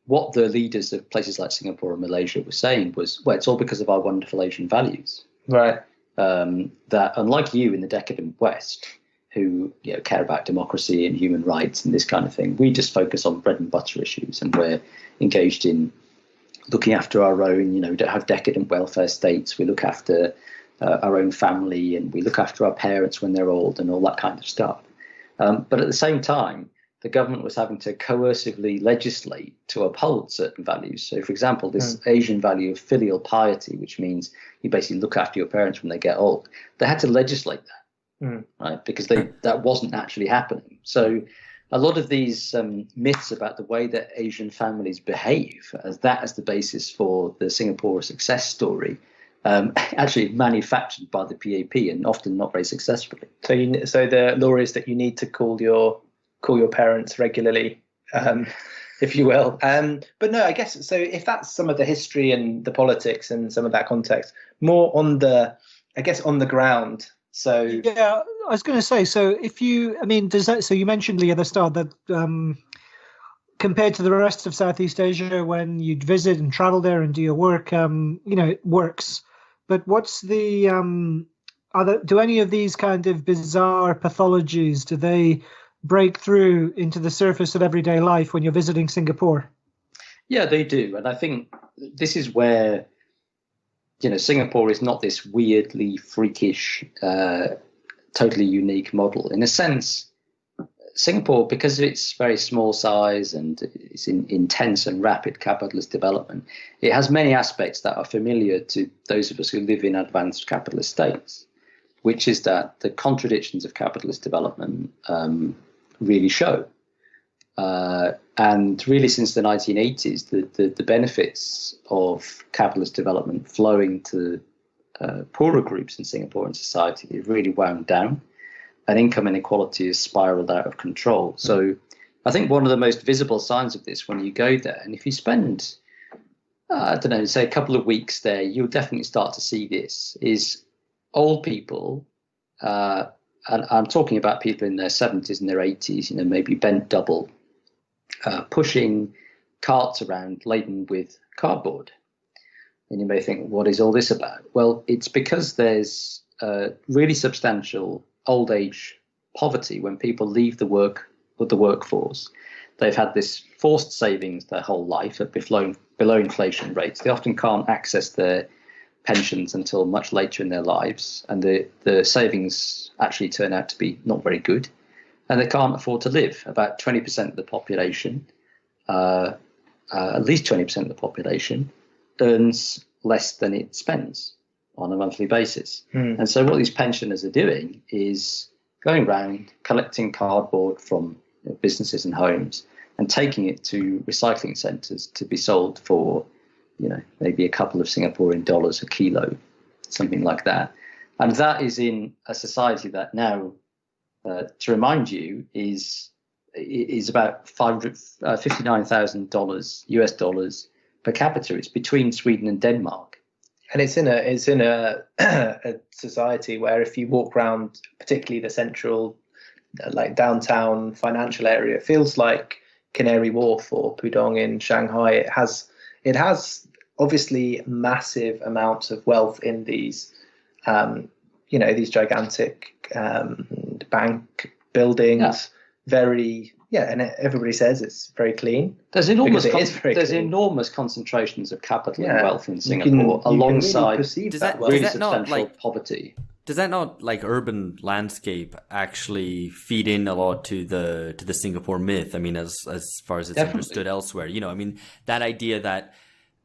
what the leaders of places like Singapore and Malaysia were saying was, well, it's all because of our wonderful Asian values. Right. That unlike you in the decadent West, who care about democracy and human rights and this kind of thing, we just focus on bread and butter issues, and we're engaged in looking after our own. We don't have decadent welfare states. We look after our own family, and we look after our parents when they're old and all that kind of stuff. But at the same time, the government was having to coercively legislate to uphold certain values. So, for example, this Asian value of filial piety, which means you basically look after your parents when they get old, they had to legislate that, right? Because that wasn't actually happening. So a lot of these myths about the way that Asian families behave, as the basis for the Singapore success story, actually manufactured by the PAP and often not very successfully. So the law is that you need to call your parents regularly, if you will. But no, I guess so. If that's some of the history and the politics and some of that context, more on the ground. So yeah, I was going to say. So so you mentioned Lee at the start that compared to the rest of Southeast Asia, when you'd visit and travel there and do your work, it works. But what's the do any of these kind of bizarre pathologies, do they break through into the surface of everyday life when you're visiting Singapore? Yeah, they do. And I think this is where, Singapore is not this weirdly freakish, totally unique model. In a sense, Singapore, because of its very small size and its intense and rapid capitalist development, it has many aspects that are familiar to those of us who live in advanced capitalist states, which is that the contradictions of capitalist development really show. And really since the 1980s, the benefits of capitalist development flowing to poorer groups in Singaporean society have really wound down, and income inequality has spiraled out of control. So I think one of the most visible signs of this when you go there, and if you spend, say a couple of weeks there, you'll definitely start to see this, is old people, and I'm talking about people in their 70s and their 80s, maybe bent double, pushing carts around laden with cardboard. And you may think, what is all this about? Well, it's because there's really substantial old age poverty when people leave the workforce. They've had this forced savings their whole life at below inflation rates. They often can't access their pensions until much later in their lives, and the savings actually turn out to be not very good, and they can't afford to live. About 20% of the population, at least 20% of the population, earns less than it spends on a monthly basis. And so what these pensioners are doing is going around collecting cardboard from businesses and homes and taking it to recycling centres to be sold for, maybe a couple of Singaporean dollars a kilo, something like that. And that is in a society that now, to remind you, is about $59,000 US dollars per capita. It's between Sweden and Denmark. And it's in a society where if you walk around, particularly the central like downtown financial area. It feels like Canary Wharf or Pudong in Shanghai. It has obviously massive amounts of wealth in these, these gigantic bank buildings. And everybody says it's very clean. There's enormous concentrations of capital and wealth in Singapore, alongside really substantial poverty. Does that not, like, urban landscape actually feed in a lot to the Singapore myth? I mean, as far as it's understood elsewhere, I mean, that idea that,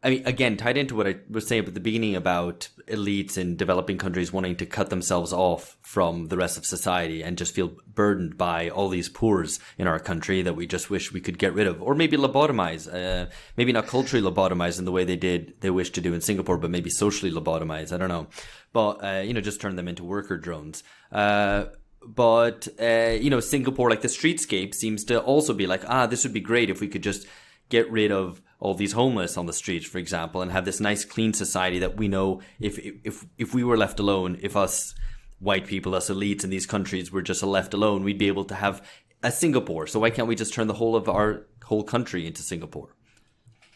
I mean, again, tied into what I was saying at the beginning about elites in developing countries wanting to cut themselves off from the rest of society and just feel burdened by all these poors in our country that we just wish we could get rid of, or maybe lobotomize, maybe not culturally lobotomize in the way they wish to do in Singapore, but maybe socially lobotomize. I don't know. But, just turn them into worker drones. But Singapore, like the streetscape seems to also be like, this would be great if we could just get rid of all these homeless on the streets, for example, and have this nice, clean society that we know if we were left alone, if us white people, us elites in these countries were just left alone, we'd be able to have a Singapore. So why can't we just turn the whole of our whole country into Singapore?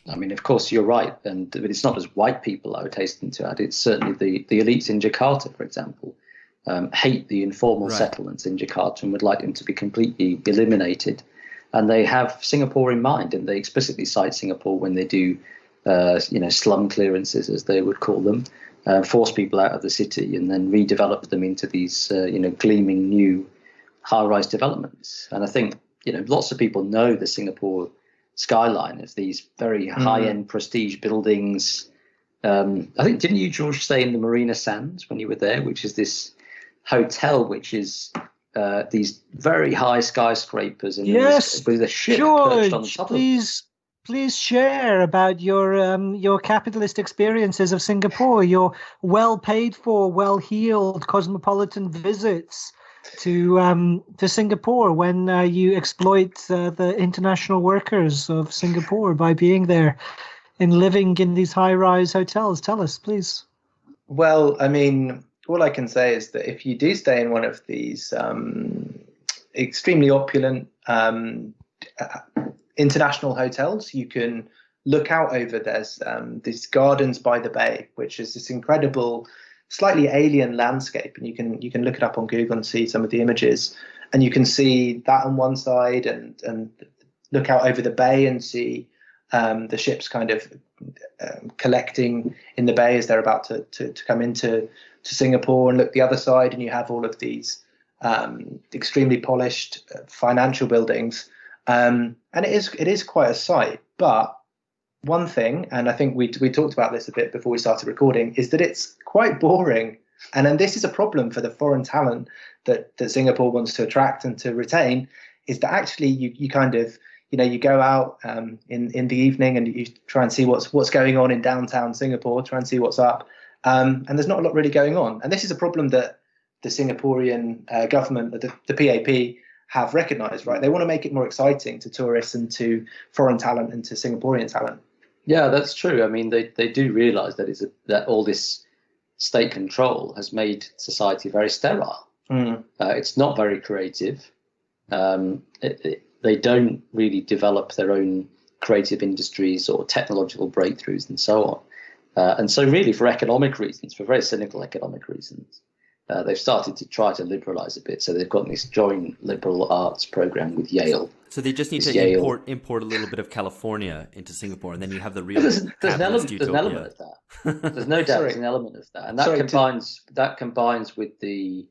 I mean, of course, you're right. But it's not just white people, I would hasten to add. It's certainly the elites in Jakarta, for example, hate the informal settlements in Jakarta and would like them to be completely eliminated. And they have Singapore in mind, and they explicitly cite Singapore when they do, slum clearances, as they would call them, force people out of the city and then redevelop them into these, gleaming new high-rise developments. And I think, lots of people know the Singapore skyline as these very high-end prestige buildings. I think, didn't you, George, stay in the Marina Sands when you were there, which is this hotel which is these very high skyscrapers, and with a ship perched on top of them. Please share about your capitalist experiences of Singapore, your well paid for, well heeled cosmopolitan visits to Singapore when you exploit the international workers of Singapore by being there and living in these high rise hotels. Tell us, please. Well, I mean, all I can say is that if you do stay in one of these extremely opulent international hotels, you can look out over these gardens by the bay, which is this incredible, slightly alien landscape, and you can look it up on Google and see some of the images, and you can see that on one side, and look out over the bay and see the ships kind of collecting in the bay as they're about to come into Singapore, and look the other side, and you have all of these extremely polished financial buildings, and it is quite a sight. But one thing, and I think we talked about this a bit before we started recording, is that it's quite boring, and then this is a problem for the foreign talent that Singapore wants to attract and to retain, is that actually you kind of you go out in the evening and you try and see what's going on in downtown Singapore, try and see what's up. And there's not a lot really going on. And this is a problem that the Singaporean government, the PAP, have recognized, right? They want to make it more exciting to tourists and to foreign talent and to Singaporean talent. Yeah, that's true. I mean, they do realize that all this state control has made society very sterile. It's not very creative. They don't really develop their own creative industries or technological breakthroughs and so on. And so really for economic reasons, for very cynical economic reasons, they've started to try to liberalize a bit. So they've got this joint liberal arts program with Yale. So they just need to import a little bit of California into Singapore, and then you have the real there's an element of that. There's no doubt there's an element of that. And that combines with the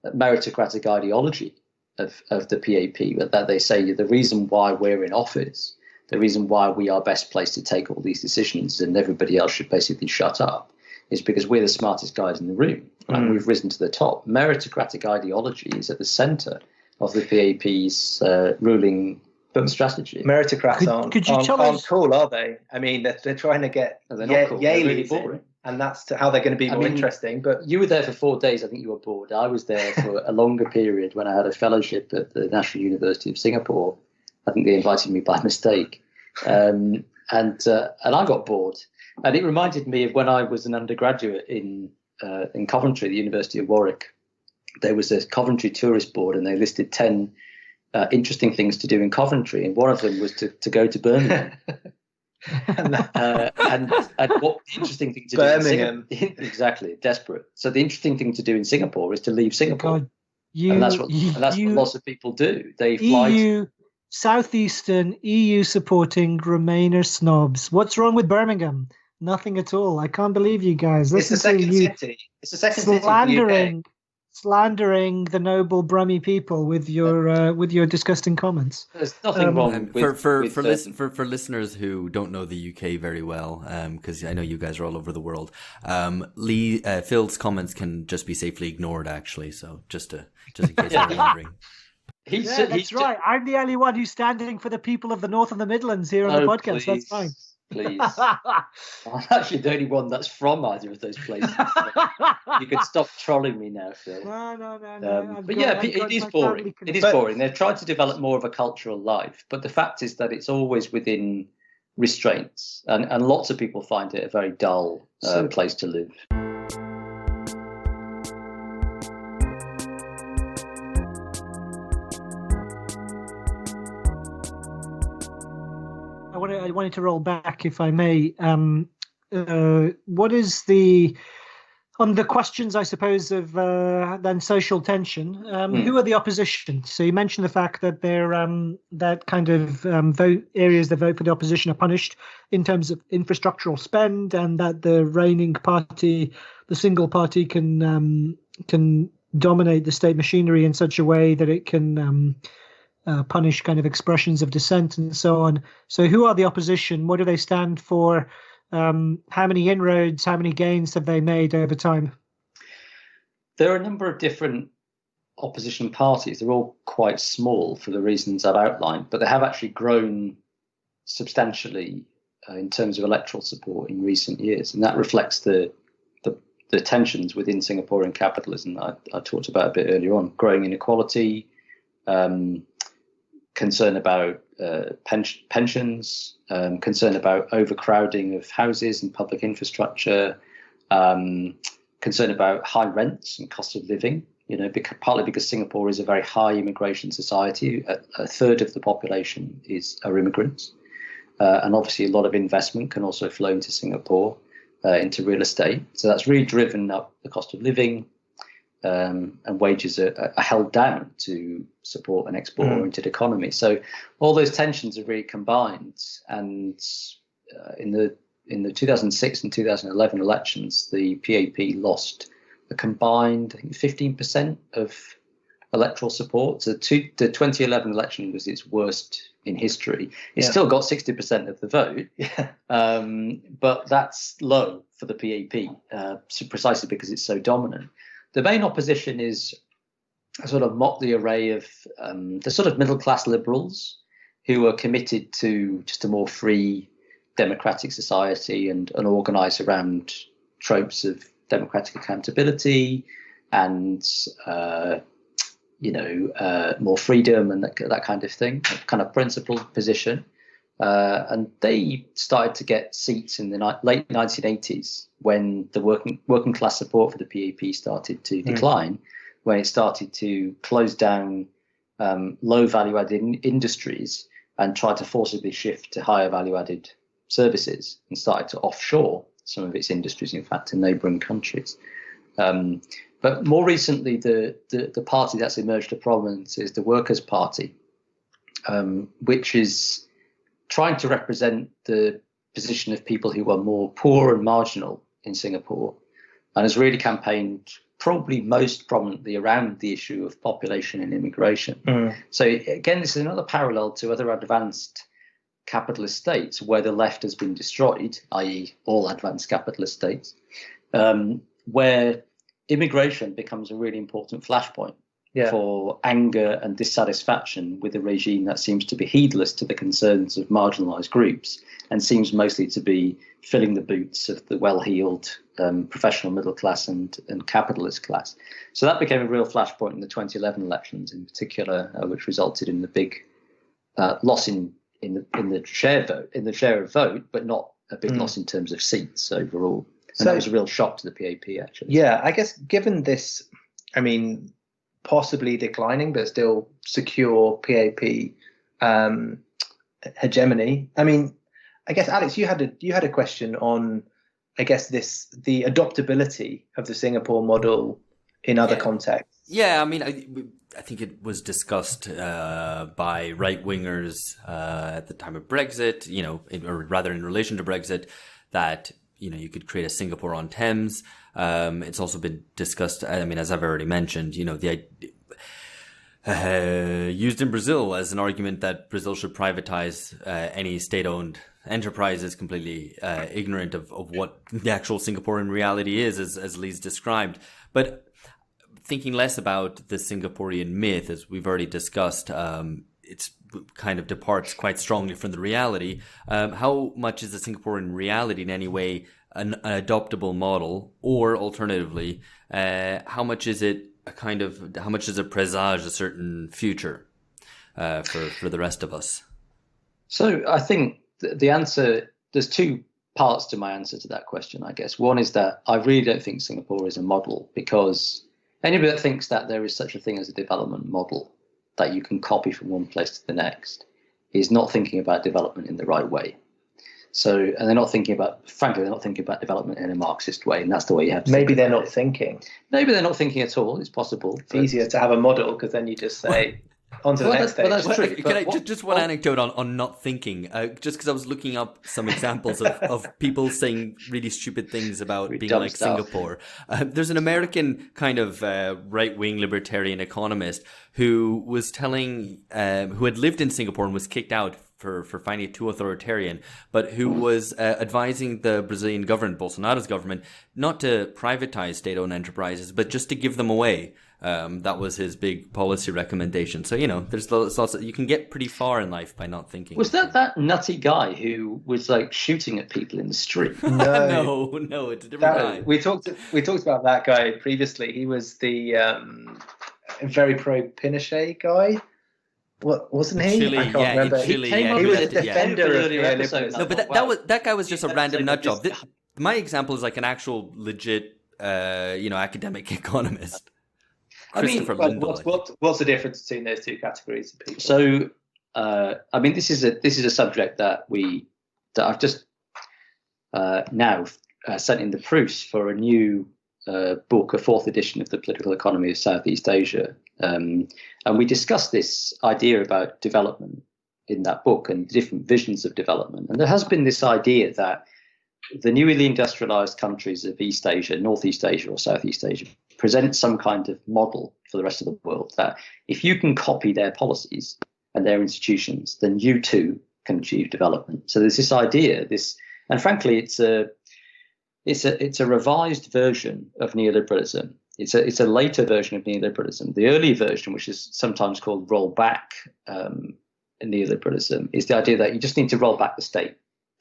meritocratic ideology of the PAP, that they say the reason why we're in office, the reason why we are best placed to take all these decisions and everybody else should basically shut up, is because we're the smartest guys in the room and we've risen to the top. Meritocratic ideology is at the centre of the PAP's ruling strategy. Meritocrats aren't cool, are they? I mean, they're trying to get Yale really boring. And that's how they're going to be more interesting. But you were there for 4 days. I think you were bored. I was there for a longer period when I had a fellowship at the National University of Singapore. I think they invited me by mistake, and I got bored. And it reminded me of when I was an undergraduate in Coventry, the University of Warwick, there was a Coventry tourist board, and they listed 10 interesting things to do in Coventry, and one of them was to go to Birmingham. And what the interesting thing to Birmingham. do in Singapore, exactly, desperate. So the interesting thing to do in Singapore is to leave Singapore. God, and that's what lots of people do. They fly EU, Southeastern EU supporting Remainer snobs. What's wrong with Birmingham? Nothing at all. I can't believe you guys. It's the second city. It's the second city of the UK. Slandering the noble Brummy people with your disgusting comments. There's nothing wrong for listeners who don't know the UK very well, because I know you guys are all over the world. Phil's comments can just be safely ignored, actually. So just in case you're wondering. That's right. I'm the only one who's standing for the people of the North and the Midlands here on the podcast. That's fine. Please. I'm actually the only one that's from either of those places. You could stop trolling me now, Phil. No. It is boring. It is boring. They've tried to develop more of a cultural life, but the fact is that it's always within restraints, and lots of people find it a very dull place to live. I wanted to roll back, if I may. What is on the questions, I suppose, of then social tension? Who are the opposition? So you mentioned the fact that they're that kind of areas that vote for the opposition are punished in terms of infrastructural spend, and that the reigning party, the single party, can dominate the state machinery in such a way that it can punish kind of expressions of dissent and so on. So who are the opposition? What do they stand for? How many inroads, how many gains have they made over time? There are a number of different opposition parties. They're all quite small for the reasons I've outlined, but they have actually grown substantially in terms of electoral support in recent years. And that reflects the tensions within Singaporean capitalism that I talked about a bit earlier on. Growing inequality, concern about pensions, concern about overcrowding of houses and public infrastructure, concern about high rents and cost of living, partly because Singapore is a very high immigration society. A third of the population are immigrants. And obviously a lot of investment can also flow into Singapore, into real estate. So that's really driven up the cost of living, and wages are held down to support an export-oriented economy. So all those tensions are really combined. And in the 2006 and 2011 elections, the PAP lost a combined, I think, 15% of electoral support. So the 2011 election was its worst in history. It still got 60% of the vote, but that's low for the PAP, precisely because it's so dominant. The main opposition is a sort of motley array of the sort of middle-class liberals who are committed to just a more free democratic society and organised around tropes of democratic accountability and, more freedom and that kind of thing, a kind of principled position. And they started to get seats in the late 1980s when the working class support for the PAP started to decline, when it started to close down low value-added industries and try to forcibly shift to higher value-added services, and started to offshore some of its industries, in fact, in neighbouring countries. But more recently, the party that's emerged to prominence is the Workers' Party, which is trying to represent the position of people who are more poor and marginal in Singapore, and has really campaigned probably most prominently around the issue of population and immigration. So again, this is another parallel to other advanced capitalist states where the left has been destroyed, i.e. all advanced capitalist states, where immigration becomes a really important flashpoint for anger and dissatisfaction with a regime that seems to be heedless to the concerns of marginalised groups and seems mostly to be filling the boots of the well-heeled professional middle class and capitalist class. So that became a real flashpoint in the 2011 elections in particular, which resulted in the big loss in the share of vote, but not a big loss in terms of seats overall. And that was a real shock to the PAP, actually. Yeah, I guess given this, possibly declining, but still secure PAP hegemony. I mean, I guess Alex, you had a question on, I guess, the adoptability of the Singapore model in other contexts. Yeah, I mean, I think it was discussed by right-wingers at the time of Brexit, or rather in relation to Brexit, that, you could create a Singapore on Thames. It's also been discussed, I mean, as I've already mentioned, used in Brazil as an argument that Brazil should privatize any state-owned enterprises, completely ignorant of what the actual Singaporean reality is, as Lee's described. But thinking less about the Singaporean myth, as we've already discussed, it's kind of departs quite strongly from the reality. How much is the Singaporean reality in any way an adoptable model, or alternatively, how much does it presage a certain future for the rest of us? So I think the answer, there's two parts to my answer to that question, I guess. One is that I really don't think Singapore is a model, because anybody that thinks that there is such a thing as a development model that you can copy from one place to the next is not thinking about development in the right way. So, and they're not thinking about development in a Marxist way, and that's the way you have to. Maybe they're not thinking. Maybe they're not thinking at all. It's possible. It's easier to have a model, because then you just say, on to the next stage. That's true. Can I just one anecdote on not thinking? Just because I was looking up some examples of people saying really stupid things about being like Singapore. There's an American kind of right-wing libertarian economist who was telling, who had lived in Singapore and was kicked out for finding it too authoritarian, but who was advising the Brazilian government, Bolsonaro's government, not to privatize state-owned enterprises, but just to give them away. That was his big policy recommendation. So, there's lots of, you can get pretty far in life by not thinking. Was that nutty guy who was like shooting at people in the street? No, it's a different guy. We talked about that guy previously. He was the very pro-Pinochet guy. What wasn't he? Chile, I can't remember. In Chile, he was a defender of neoliberalism. No, but that guy was just a random nut job. My example is like an actual legit, academic economist. What's the difference between those two categories of people? So, this is a subject that I've just now sent in the proofs for a new book, a fourth edition of the Political Economy of Southeast Asia. And we discussed this idea about development in that book and different visions of development. And there has been this idea that the newly industrialized countries of East Asia, Northeast Asia or Southeast Asia present some kind of model for the rest of the world, that if you can copy their policies and their institutions, then you too can achieve development. So there's this idea, and frankly, it's a revised version of neoliberalism. It's a later version of neoliberalism. The early version, which is sometimes called rollback neoliberalism, is the idea that you just need to roll back the state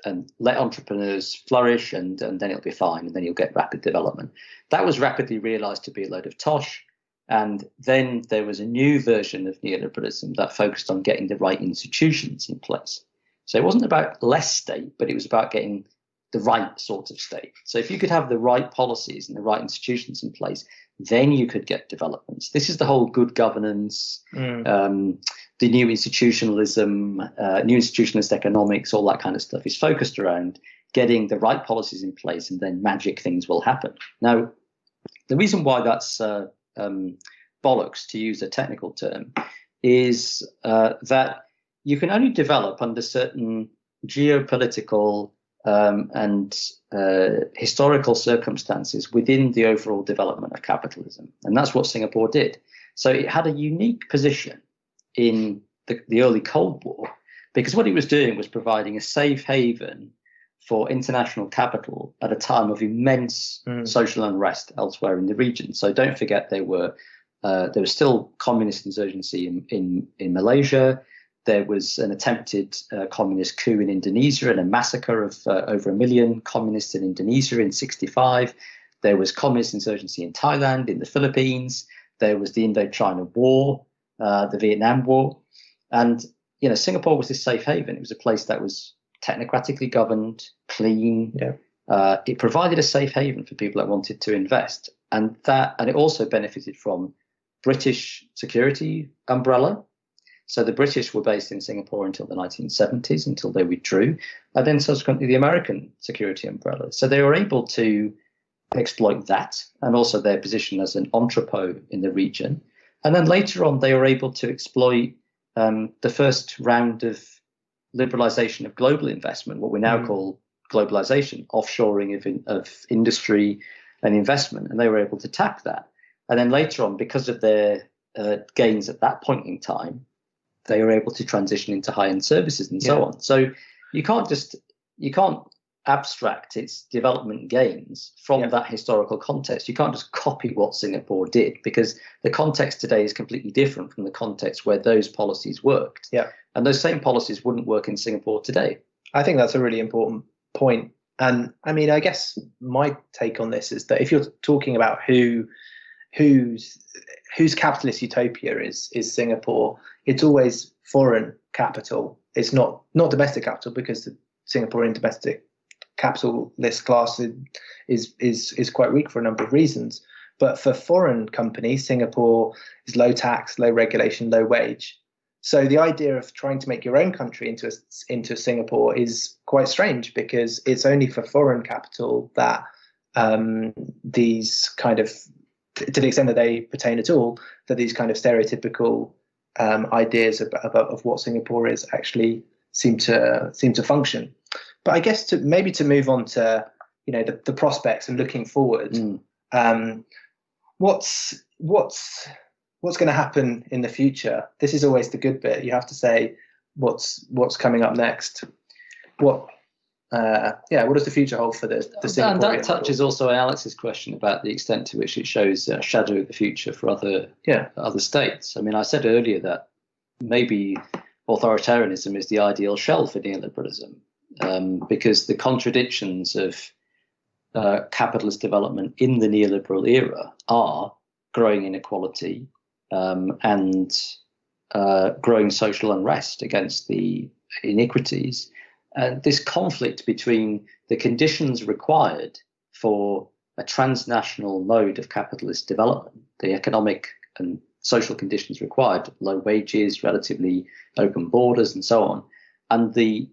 and let entrepreneurs flourish, and then it'll be fine, and then you'll get rapid development. That was rapidly realized to be a load of tosh. And then there was a new version of neoliberalism that focused on getting the right institutions in place. So it wasn't about less state, but it was about getting the right sort of state. So if you could have the right policies and the right institutions in place, then you could get developments. This is the whole good governance, the new institutionalism, new institutionalist economics, all that kind of stuff is focused around getting the right policies in place, and then magic things will happen. Now, the reason why that's bollocks, to use a technical term, is that you can only develop under certain geopolitical and historical circumstances within the overall development of capitalism. And that's what Singapore did. So it had a unique position in the early Cold War, because what it was doing was providing a safe haven for international capital at a time of immense social unrest elsewhere in the region. So don't forget, there was still communist insurgency in Malaysia. There was an attempted communist coup in Indonesia and a massacre of over 1 million communists in Indonesia in 1965. There was communist insurgency in Thailand, in the Philippines. There was the Indochina War, the Vietnam War. And, Singapore was this safe haven. It was a place that was technocratically governed, clean. Yeah. It provided a safe haven for people that wanted to invest. And it also benefited from British security umbrella. So the British were based in Singapore until the 1970s, until they withdrew, and then subsequently the American security umbrella. So they were able to exploit that, and also their position as an entrepot in the region. And then later on, they were able to exploit the first round of liberalization of global investment, what we now call globalization, offshoring of industry and investment, and they were able to tap that. And then later on, because of their gains at that point in time, they were able to transition into high-end services and so on. So you can't abstract its development gains from that historical context. You can't just copy what Singapore did, because the context today is completely different from the context where those policies worked. Yeah. And those same policies wouldn't work in Singapore today. I think that's a really important point. And I mean, I guess my take on this is that if you're talking about whose capitalist utopia is Singapore, it's always foreign capital. It's not domestic capital, because the Singaporean domestic capitalist class is quite weak for a number of reasons. But for foreign companies, Singapore is low tax, low regulation, low wage. So the idea of trying to make your own country into Singapore is quite strange, because it's only for foreign capital that these kind of, to the extent that they pertain at all, that these kind of stereotypical ideas of what Singapore is actually seem to function. But I guess to move on to the prospects and looking forward, what's going to happen in the future? This is always the good bit. You have to say what's coming up next. What does the future hold for the Singaporean? And that touches also on Alex's question about the extent to which it shows a shadow of the future for other states. I mean, I said earlier that maybe authoritarianism is the ideal shell for neoliberalism, because the contradictions of capitalist development in the neoliberal era are growing inequality and growing social unrest against the iniquities. And this conflict between the conditions required for a transnational mode of capitalist development, the economic and social conditions required, low wages, relatively open borders, and so on, and the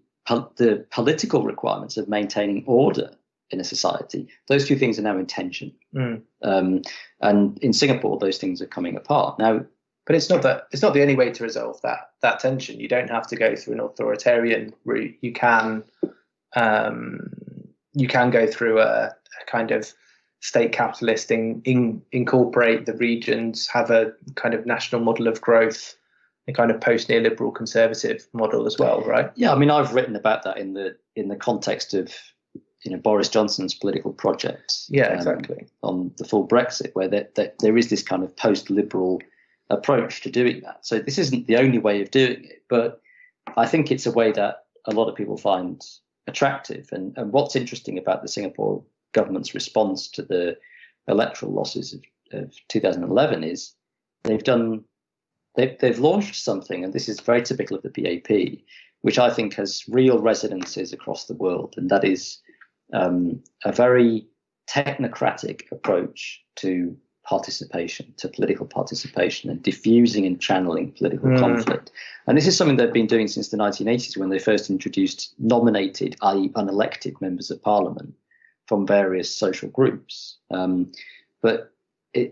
political requirements of maintaining order in a society, those two things are now in tension. And in Singapore, those things are coming apart now. But it's not the only way to resolve that tension. You don't have to go through an authoritarian route. You can go through a kind of state capitalist, incorporate the regions, have a kind of national model of growth, a kind of post-neoliberal conservative model as well, right? Yeah, I mean, I've written about that in the context of Boris Johnson's political project. Yeah, exactly. On the full Brexit, where there is this kind of post-liberal approach to doing that. So this isn't the only way of doing it, but I think it's a way that a lot of people find attractive. And what's interesting about the Singapore government's response to the electoral losses of 2011 is they've launched something, and this is very typical of the PAP, which I think has real resonances across the world, and that is a very technocratic approach to participation, to political participation, and diffusing and channeling political conflict. And this is something they've been doing since the 1980s, when they first introduced nominated, i.e. unelected members of parliament from various social groups. But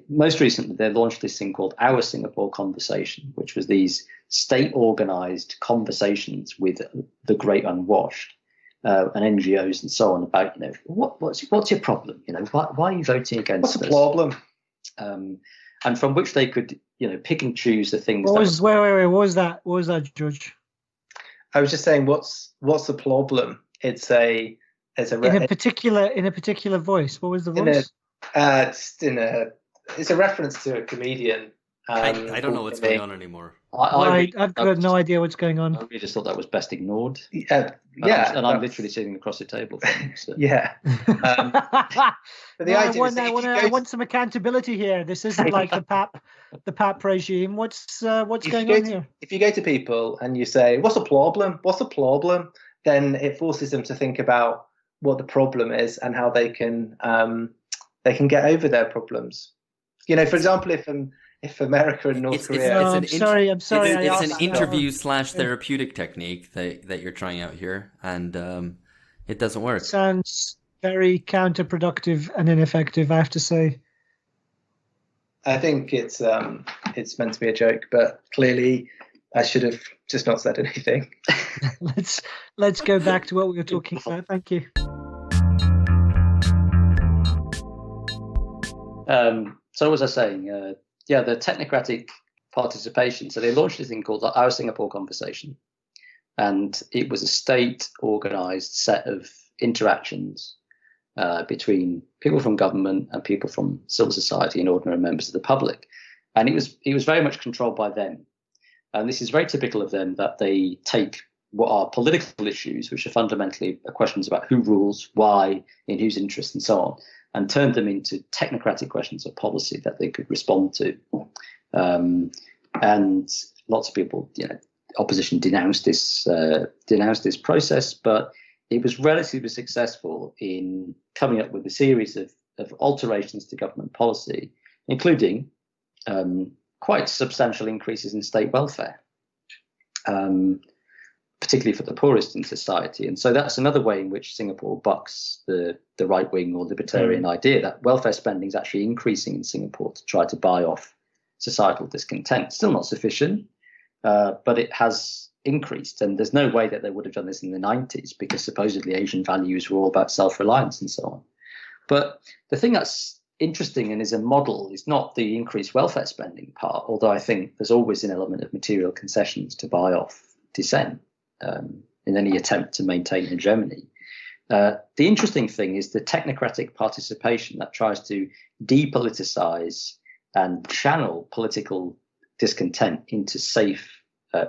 most recently, they launched this thing called Our Singapore Conversation, which was these state-organized conversations with the great unwashed and NGOs and so on about, what's your problem? Why are you voting against us? What's the problem? And from which they could, pick and choose the things. What was that, George? I was just saying, what's the problem? It's a in a particular voice. What was the voice? It's a reference to a comedian. I don't know what's going on anymore. I've got no idea what's going on. I really just thought that was best ignored. I'm literally sitting across the table. So. Yeah. But the idea is I want some accountability here. This isn't like the PAP regime. What's going on here? If you go to people and you say, "What's the problem? What's the problem?" then it forces them to think about what the problem is and how they can get over their problems. For example, if America and North It's Korea. No, I'm sorry. It's an interview / therapeutic technique that you're trying out here, and it doesn't work. Sounds very counterproductive and ineffective, I have to say. I think it's meant to be a joke, but clearly I should have just not said anything. Let's go back to what we were talking about. Thank you. So was I saying, the technocratic participation. So they launched this thing called Our Singapore Conversation. And it was a state-organized set of interactions between people from government and people from civil society and ordinary members of the public. And it was very much controlled by them. And this is very typical of them, that they take what are political issues, which are fundamentally questions about who rules, why, in whose interest, and so on, and turn them into technocratic questions of policy that they could respond to. And lots of people, opposition denounced this process, but it was relatively successful in coming up with a series of alterations to government policy, including quite substantial increases in state welfare, particularly for the poorest in society. And so that's another way in which Singapore bucks the right-wing or libertarian idea that welfare spending is actually increasing in Singapore to try to buy off societal discontent. Still not sufficient, but it has increased. And there's no way that they would have done this in the 90s, because supposedly Asian values were all about self-reliance and so on. But the thing that's interesting and is a model is not the increased welfare spending part, although I think there's always an element of material concessions to buy off dissent in any attempt to maintain hegemony. The interesting thing is the technocratic participation that tries to depoliticize and channel political discontent into safe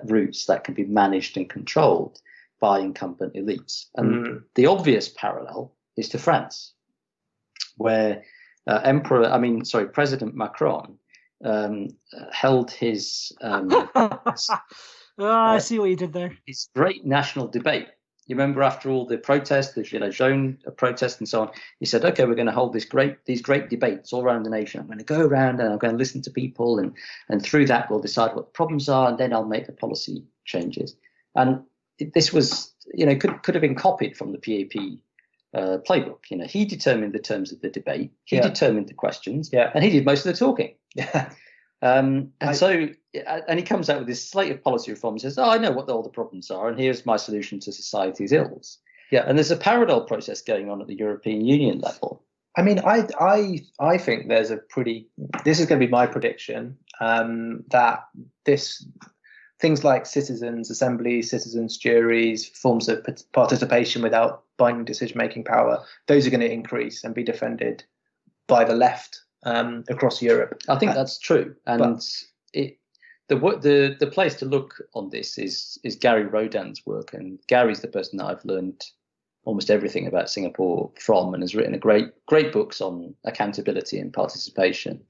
routes that can be managed and controlled by incumbent elites. And the obvious parallel is to France, where President Macron held his I see what you did there. His great national debate. You remember, after all the protests, the Gilets jaunes protest and so on, he said, "Okay, we're going to hold these great debates all around the nation. I'm going to go around and I'm going to listen to people, and through that we'll decide what the problems are, and then I'll make the policy changes." And this was, could have been copied from the PAP playbook. He determined the terms of the debate, he determined the questions, and he did most of the talking. And he comes out with this slate of policy reforms and says, "Oh, I know what all the problems are, and here's my solution to society's ills." And there's a parallel process going on at the European Union level. I mean, I think there's this is going to be my prediction, that things like citizens' assemblies, citizens' juries, forms of participation without binding decision-making power, those are going to increase and be defended by the left across Europe. I think that's true, and the place to look on this is Gary Rodin's work, and Gary's the person that I've learned almost everything about Singapore from, and has written a great books on accountability and participation,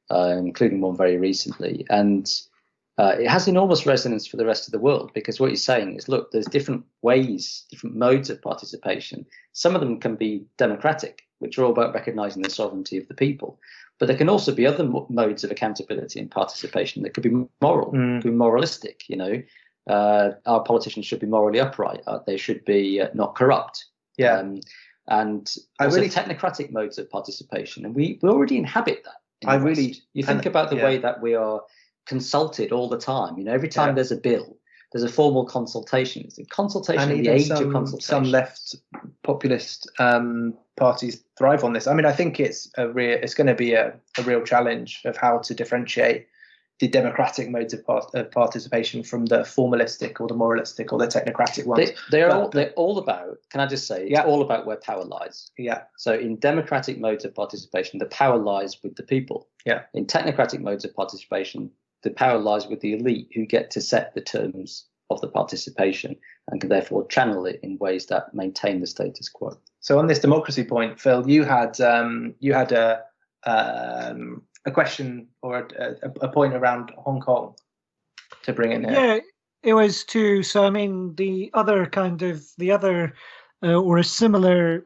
including one very recently, and it has enormous resonance for the rest of the world, because what he's saying is, look, there's different ways, different modes of participation. Some of them can be democratic, which are all about recognizing the sovereignty of the people. But there can also be other modes of accountability and participation that could be moral, could be moralistic. Our politicians should be morally upright. They should be not corrupt. And also technocratic modes of participation. And we already inhabit that. You think about the way that we are consulted all the time. Every time there's a bill, there's a formal consultation. It's a consultation in the age of consultation. Some left populist parties thrive on this. I mean, I think it's going to be a real challenge of how to differentiate the democratic modes of participation from the formalistic or the moralistic or the technocratic ones. They're all about, can I just say, it's all about where power lies. So in democratic modes of participation, the power lies with the people. In technocratic modes of participation, the power lies with the elite, who get to set the terms of the participation and can therefore channel it in ways that maintain the status quo. So on this democracy point, Phil, you had a question or a point around Hong Kong to bring in here. Yeah, it was too. So I mean, the other or a similar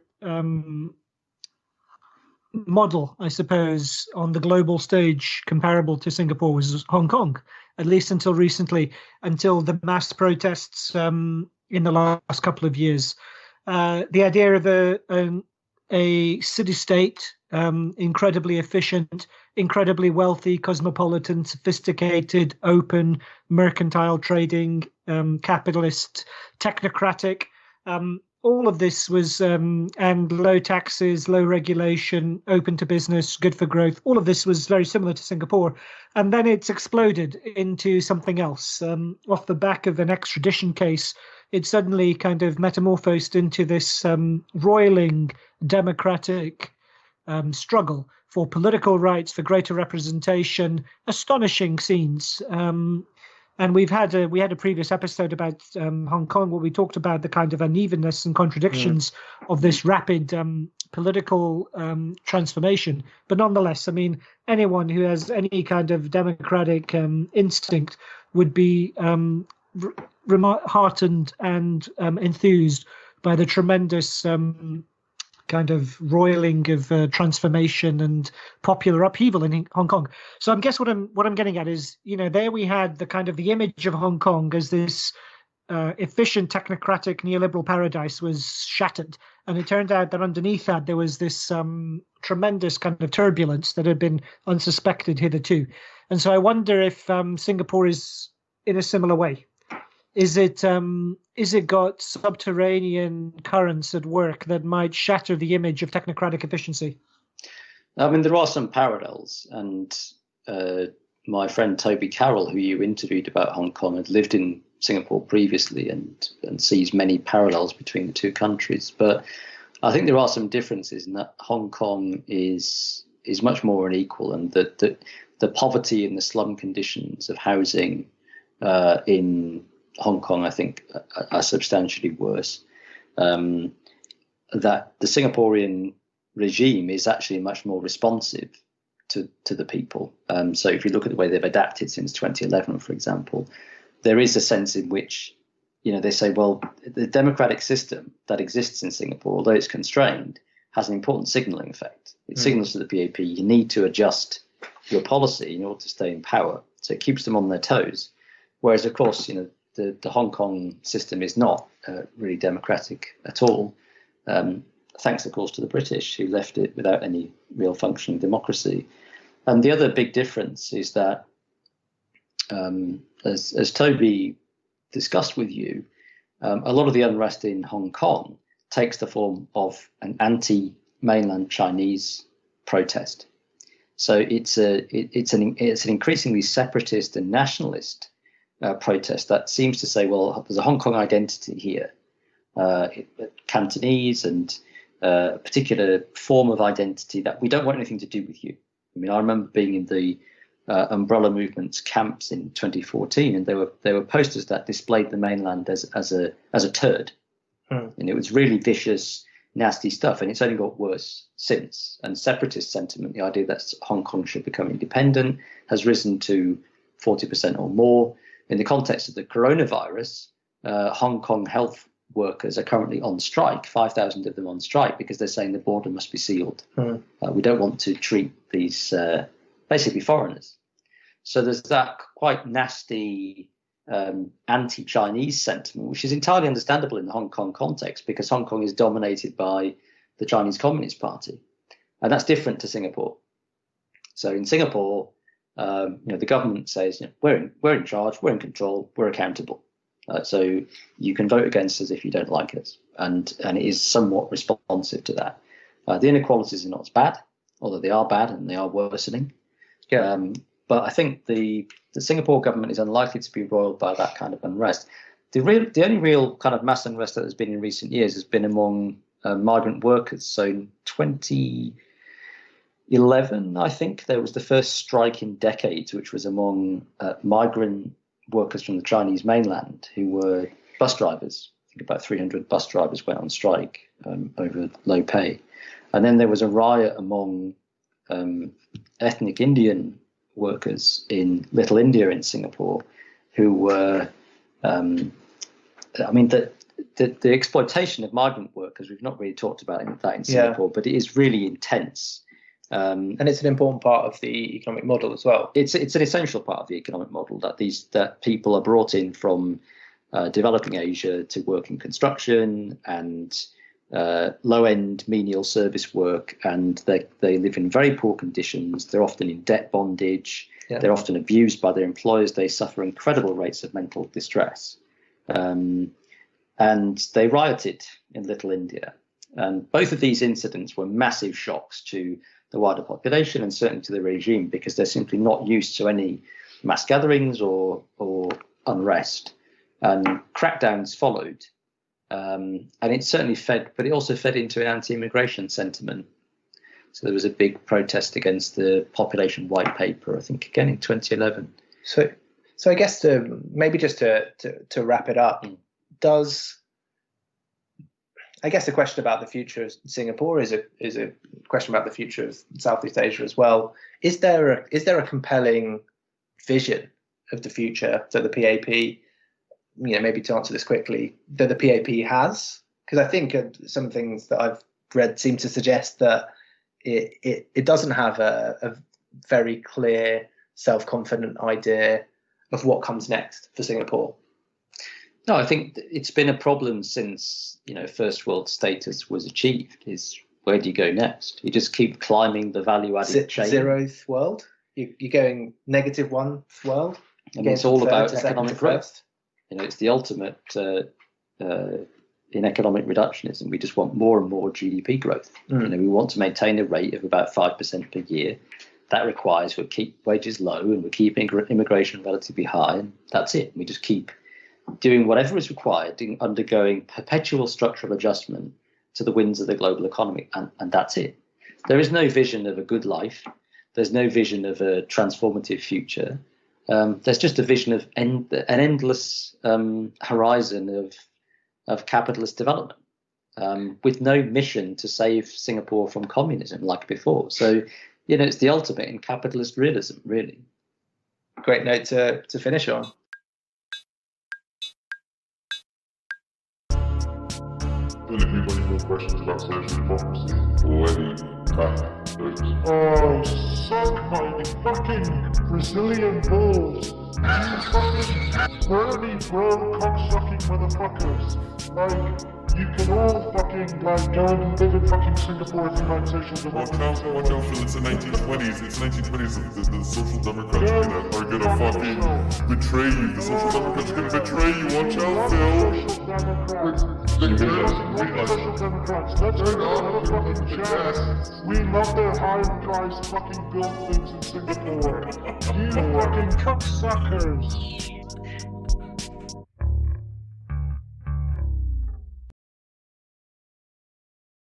model, I suppose, on the global stage comparable to Singapore was Hong Kong, at least until recently, until the mass protests in the last couple of years. The idea of a city-state, incredibly efficient, incredibly wealthy, cosmopolitan, sophisticated, open, mercantile trading, capitalist, technocratic. All of this was, and low taxes, low regulation, open to business, good for growth. All of this was very similar to Singapore. And then it's exploded into something else. Off the back of an extradition case, it suddenly kind of metamorphosed into this roiling democratic struggle for political rights, for greater representation, astonishing scenes. And we had a previous episode about Hong Kong where we talked about the kind of unevenness and contradictions of this rapid political transformation. But nonetheless, I mean, anyone who has any kind of democratic instinct would be heartened and enthused by the tremendous kind of roiling of transformation and popular upheaval in Hong Kong. So I guess what I'm getting at is, there we had the kind of the image of Hong Kong as this efficient technocratic neoliberal paradise was shattered, and it turned out that underneath that there was this tremendous kind of turbulence that had been unsuspected hitherto. And so I wonder if Singapore is in a similar way. Is it got subterranean currents at work that might shatter the image of technocratic efficiency? I mean, there are some parallels, and my friend Toby Carroll, who you interviewed about Hong Kong, had lived in Singapore previously and sees many parallels between the two countries. But I think there are some differences in that Hong Kong is much more unequal, and that the poverty and the slum conditions of housing in Hong Kong, I think, are substantially worse. That the Singaporean regime is actually much more responsive to the people. So if you look at the way they've adapted since 2011, for example, there is a sense in which, they say, well, the democratic system that exists in Singapore, although it's constrained, has an important signalling effect. It signals to the PAP, you need to adjust your policy in order to stay in power. So it keeps them on their toes. Whereas, of course, the Hong Kong system is not really democratic at all, thanks, of course, to the British, who left it without any real functioning democracy. And the other big difference is that, as Toby discussed with you, a lot of the unrest in Hong Kong takes the form of an anti-mainland Chinese protest. So it's an increasingly separatist and nationalist protest that seems to say, well, there's a Hong Kong identity here, Cantonese and a particular form of identity that we don't want anything to do with you. I mean, I remember being in the umbrella movement's camps in 2014, and there were posters that displayed the mainland as a turd, and it was really vicious, nasty stuff. And it's only got worse since. And separatist sentiment, the idea that Hong Kong should become independent, has risen to 40% or more. In the context of the coronavirus, Hong Kong health workers are currently on strike, 5,000 of them on strike, because they're saying the border must be sealed. We don't want to treat these basically foreigners. So there's that quite nasty anti-Chinese sentiment, which is entirely understandable in the Hong Kong context, because Hong Kong is dominated by the Chinese Communist Party. And that's different to Singapore. So in Singapore, the government says, we're in charge, we're in control, we're accountable. So you can vote against us if you don't like us, and it is somewhat responsive to that. The inequalities are not as bad, although they are bad and they are worsening. But I think the Singapore government is unlikely to be roiled by that kind of unrest. The only real kind of mass unrest that has been in recent years has been among migrant workers. So in 2011, I think, there was the first strike in decades, which was among migrant workers from the Chinese mainland who were bus drivers. I think about 300 bus drivers went on strike over low pay. And then there was a riot among ethnic Indian workers in Little India in Singapore who were, the exploitation of migrant workers, we've not really talked about that in Singapore, but it is really intense. And it's an important part of the economic model as well. It's an essential part of the economic model that people are brought in from developing Asia to work in construction and low-end menial service work, and they live in very poor conditions. They're often in debt bondage. Yeah. They're often abused by their employers. They suffer incredible rates of mental distress. And they rioted in Little India. And both of these incidents were massive shocks to the wider population and certainly to the regime, because they're simply not used to any mass gatherings or unrest. And crackdowns followed. And it certainly but it also fed into an anti-immigration sentiment. So there was a big protest against the population white paper, I think, again in 2011. So I guess maybe just to wrap it up, I guess the question about the future of Singapore is a question about the future of Southeast Asia as well. Is there a compelling vision of the future that the PAP, maybe to answer this quickly, that the PAP has? Because I think some things that I've read seem to suggest that it doesn't have a very clear, self-confident idea of what comes next for Singapore. No, I think it's been a problem since first world status was achieved. Is where do you go next? You just keep climbing the value-added chain. Zeroth world? You're going -1 world? And it's all about economic growth. It's the ultimate in economic reductionism. We just want more and more GDP growth. We want to maintain a rate of about 5% per year. That requires we keep wages low and we keep immigration relatively high, and that's it. We just keep doing whatever is required, undergoing perpetual structural adjustment to the winds of the global economy, and that's it. There is no vision of a good life. There's no vision of a transformative future. There's just a vision of an endless horizon of capitalist development, with no mission to save Singapore from communism like before. So, it's the ultimate in capitalist realism, really. Great note to finish on. If you've got any more questions about social democracy or any oh, suck my fucking Brazilian balls! You fucking burly, bro, cocksucking motherfuckers! You can all fucking, go and live in fucking Singapore if you like social democracy. Watch out, Phil, it's the 1920s. It's 1920s. The social democrats are gonna fucking betray you. The social democrats are gonna betray you. Watch out, Phil. Social democrats, let's go to fucking chat. We love their high-priced fucking built things in Singapore. You fucking cocksuckers.